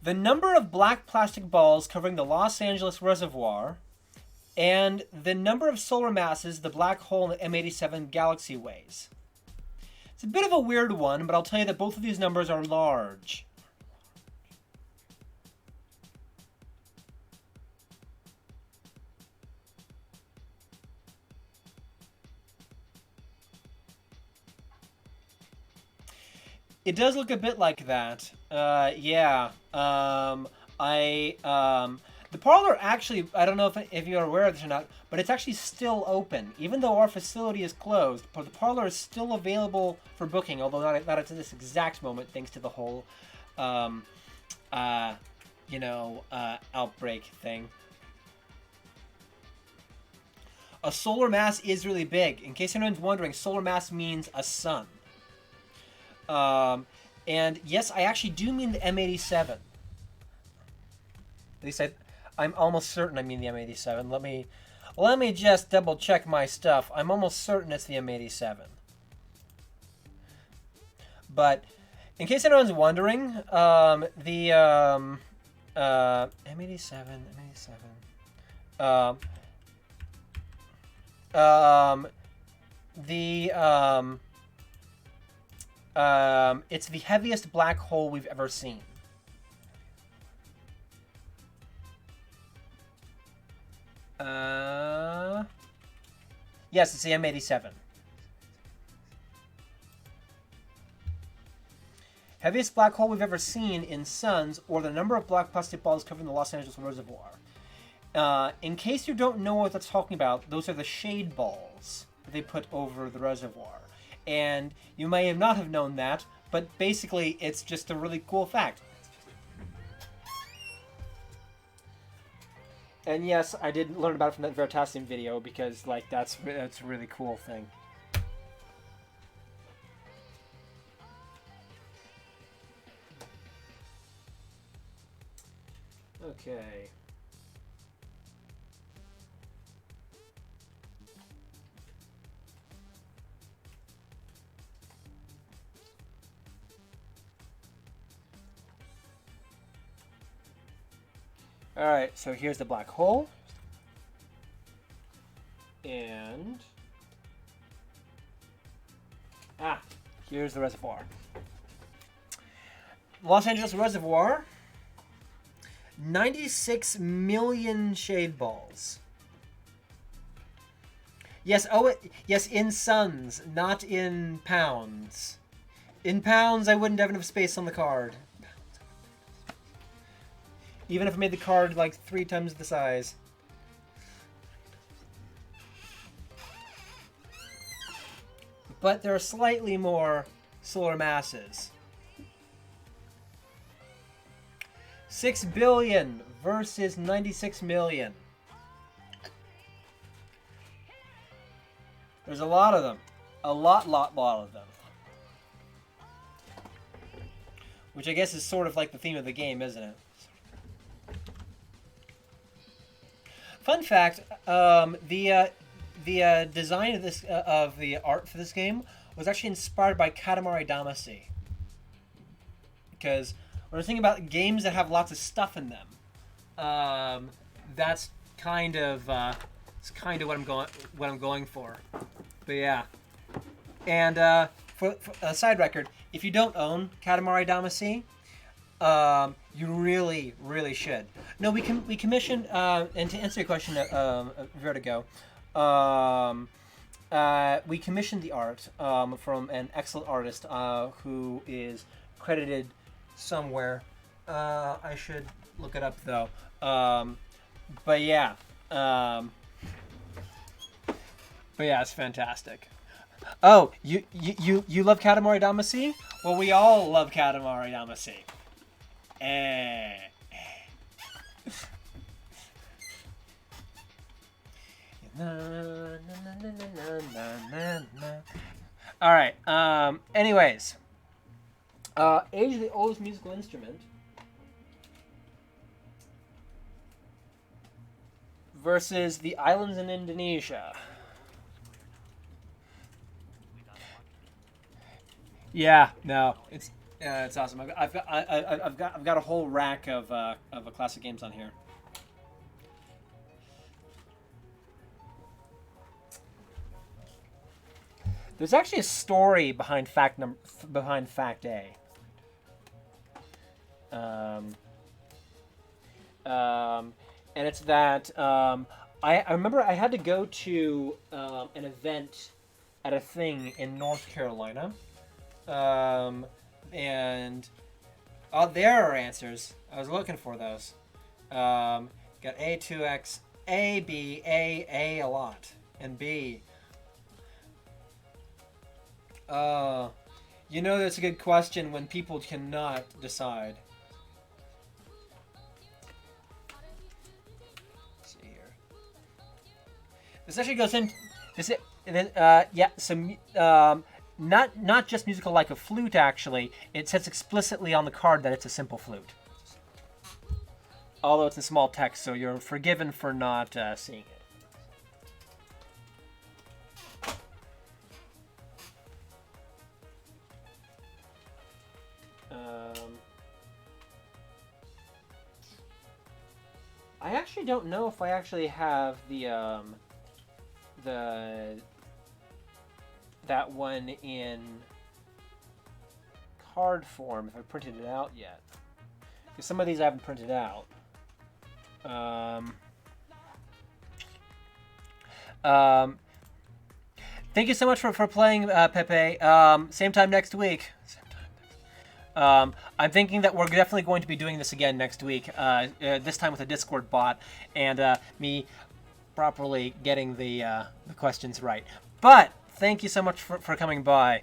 The number of black plastic balls covering the Los Angeles Reservoir, and the number of solar masses the black hole in the M87 galaxy weighs. It's a bit of a weird one, but I'll tell you that both of these numbers are large. It does look a bit like that. Yeah. The parlor actually, I don't know if you're aware of this or not, but it's actually still open. Even though our facility is closed, but the parlor is still available for booking, although not at this exact moment, thanks to the whole outbreak thing. A solar mass is really big. In case anyone's wondering, solar mass means a sun. And yes, I actually do mean the M87. At least I'm almost certain I mean the M87. Let me just double check my stuff. I'm almost certain it's the M87. But in case anyone's wondering, the M87. It's the heaviest black hole we've ever seen. Yes, it's the M87. Heaviest black hole we've ever seen in suns, or the number of black plastic balls covering the Los Angeles Reservoir. In case you don't know what that's talking about, those are the shade balls that they put over the reservoir. And you may not have known that, but basically it's just a really cool fact. And yes, I did learn about it from that Veritasium video because, that's a really cool thing. Okay. Alright, so here's the black hole. And... here's the reservoir. Los Angeles Reservoir. 96 million shade balls. Yes, yes, in suns, not in pounds. In pounds, I wouldn't have enough space on the card. Even if I made the card 3 times the size. But there are slightly more solar masses. 6 billion versus 96 million. There's a lot of them. A lot of them. Which I guess is sort of like the theme of the game, isn't it? Fun fact: the design of the art for this game was actually inspired by Katamari Damacy. Because when we're thinking about games that have lots of stuff in them, that's kind of what I'm going for. But yeah, and for a side record, if you don't own Katamari Damacy, you really should. No, we commissioned, and to answer your question, Vertigo, we commissioned the art from an excellent artist who is credited somewhere. I should look it up though. But yeah, it's fantastic. Oh, you love Katamari Damacy? Well, we all love Katamari Damacy. All right. Anyways, age of the oldest musical instrument versus the islands in Indonesia. Yeah, no, it's awesome. I've got a whole rack of classic games on here. There's actually a story behind fact A. And it's that I remember I had to go to an event at a thing in North Carolina. And there are answers. I was looking for those. Got A, 2X, A, B, A a lot, and B. That's a good question when people cannot decide. This actually goes in. This and then yeah. So not just musical like a flute. Actually, it says explicitly on the card that it's a simple flute. Although it's in small text, so you're forgiven for not seeing it. I actually don't know if I actually have the that one in card form, if I printed it out yet. Because some of these I haven't printed out. Thank you so much for playing, Pepe. Same time next week. I'm thinking that we're definitely going to be doing this again next week, this time with a Discord bot, and me properly getting the questions right. But thank you so much for coming by.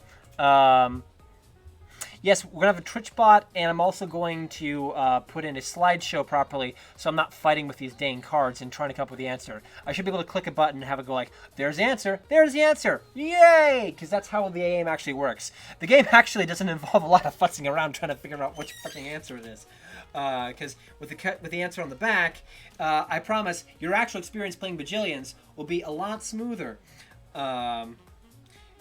Yes, we're going to have a Twitch bot, and I'm also going to put in a slideshow properly, so I'm not fighting with these dang cards and trying to come up with the answer. I should be able to click a button and have it go like, there's the answer, there's the answer, yay! Because that's how the game actually works. The game actually doesn't involve a lot of futzing around trying to figure out which fucking answer it is. Because with the answer on the back, I promise your actual experience playing Bajillions will be a lot smoother.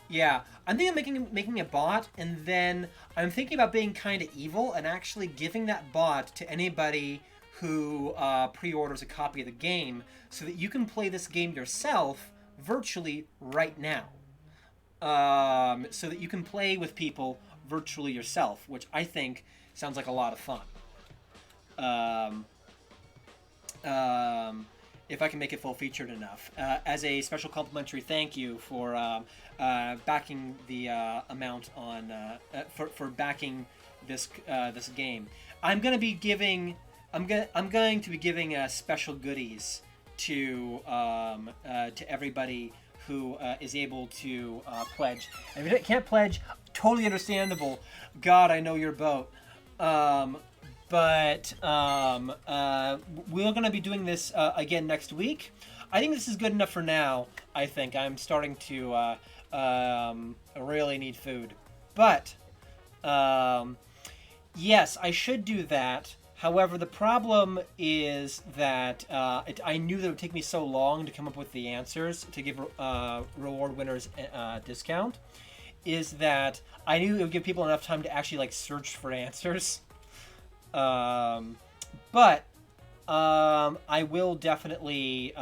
Yeah, I'm thinking of making a bot, and then I'm thinking about being kind of evil and actually giving that bot to anybody who pre-orders a copy of the game, so that you can play this game yourself virtually right now. So that you can play with people virtually yourself, which I think sounds like a lot of fun. If I can make it full-featured enough. As a special complimentary thank you for backing the amount on for backing this this game, I'm going to be giving special goodies to everybody who is able to pledge. And if you can't pledge, totally understandable. God, I know your boat. But we're going to be doing this again next week. I think this is good enough for now. I think I'm starting to really need food. But yes, I should do that. However, the problem is that I knew that it would take me so long to come up with the answers to give reward winners a discount. Is that I knew it would give people enough time to actually like search for answers. But I will definitely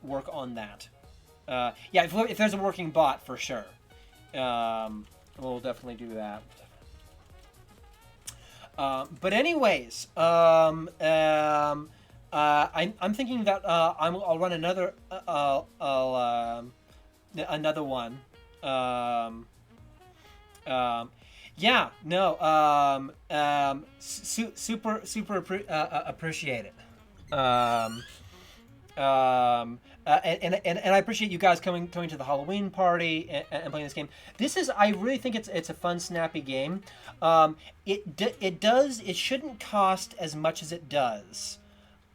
work on that. Yeah, if there's a working bot, for sure. We'll definitely do that. But anyways, I'm thinking that I'll run another another one. Yeah, no, super appreciate it. And I appreciate you guys coming to the Halloween party and playing this game. I really think it's a fun, snappy game. It shouldn't cost as much as it does.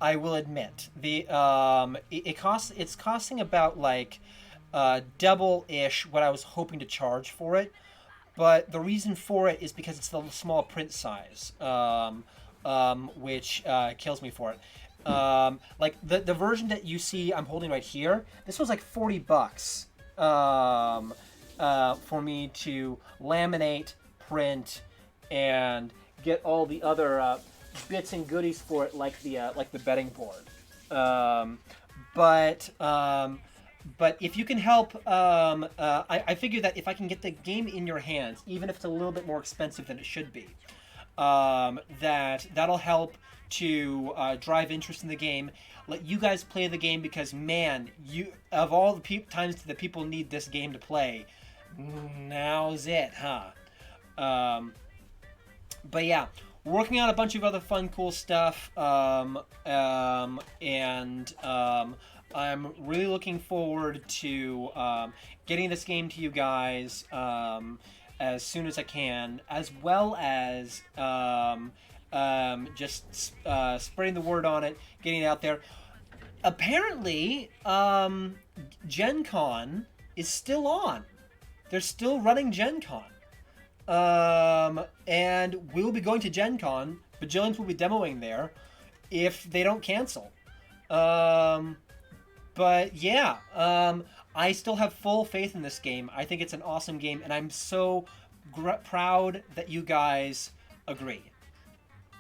I will admit it's costing about like double-ish what I was hoping to charge for it. But the reason for it is because it's the small print size, which kills me for it. Like the version that you see I'm holding right here, this was like $40 for me to laminate, print, and get all the other bits and goodies for it, like the betting board. But if you can help, I figure that if I can get the game in your hands, even if it's a little bit more expensive than it should be, that'll help to drive interest in the game, let you guys play the game, because man, of all the times that people need this game to play, now's it, huh? But yeah, working on a bunch of other fun, cool stuff, and I'm really looking forward to getting this game to you guys as soon as I can, as well as just spreading the word on it, getting it out there. Apparently, Gen Con is still on. They're still running Gen Con. And we'll be going to Gen Con. Bajillions will be demoing there if they don't cancel. But yeah, I still have full faith in this game. I think it's an awesome game, and I'm so proud that you guys agree.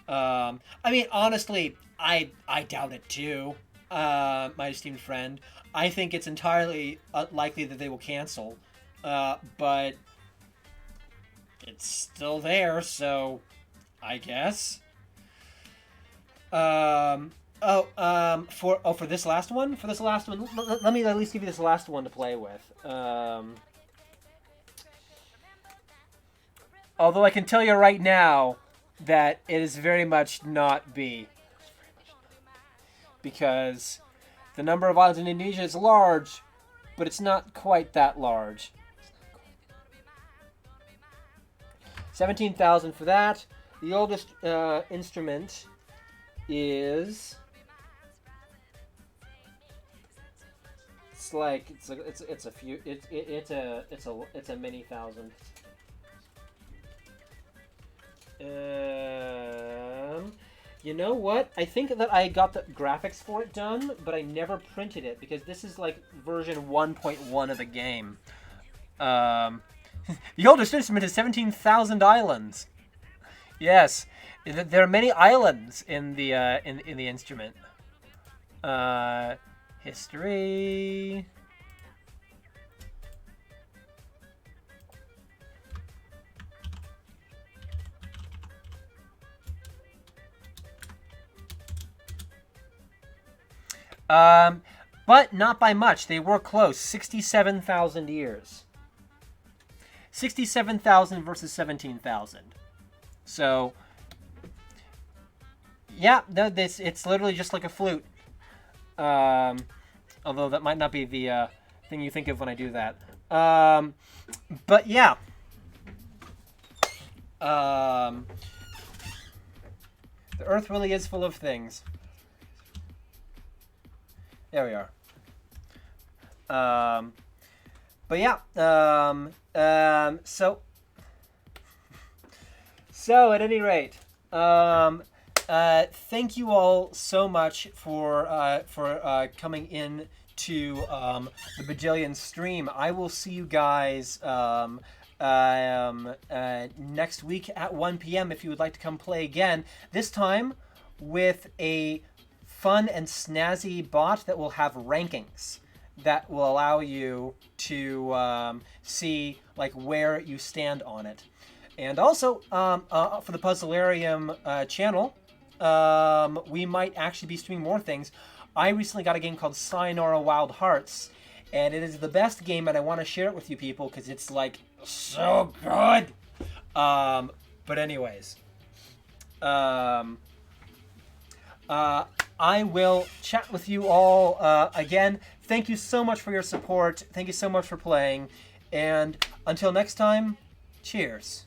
I mean, honestly, I doubt it too, my esteemed friend. I think it's entirely unlikely that they will cancel, but it's still there, so I guess. For this last one? For this last one, let me at least give you this last one to play with. Although I can tell you right now that it is very much not B. Because the number of islands in Indonesia is large, but it's not quite that large. 17,000 for that. The oldest instrument is... It's a many thousand. You know what? I think that I got the graphics for it done, but I never printed it because this is like version 1.1 of the game. The oldest instrument is 17,000 islands. Yes, there are many islands in the in the instrument. History. But not by much. They were close. 67,000 years. 67,000 versus 17,000. So, yeah, it's literally just like a flute. Although that might not be the thing you think of when I do that. But yeah. The Earth really is full of things. There we are. But yeah. So at any rate, thank you all so much for coming in to the Bajillions stream. I will see you guys next week at 1 p.m. if you would like to come play again. This time with a fun and snazzy bot that will have rankings that will allow you to see like where you stand on it. And also for the Puzzlarium channel, we might actually be streaming more things. I recently got a game called Sayonara Wild Hearts, and it is the best game, and I want to share it with you people because it's like so good. But anyways, I will chat with you all again. Thank you so much for your support. Thank you so much for playing. And until next time, cheers.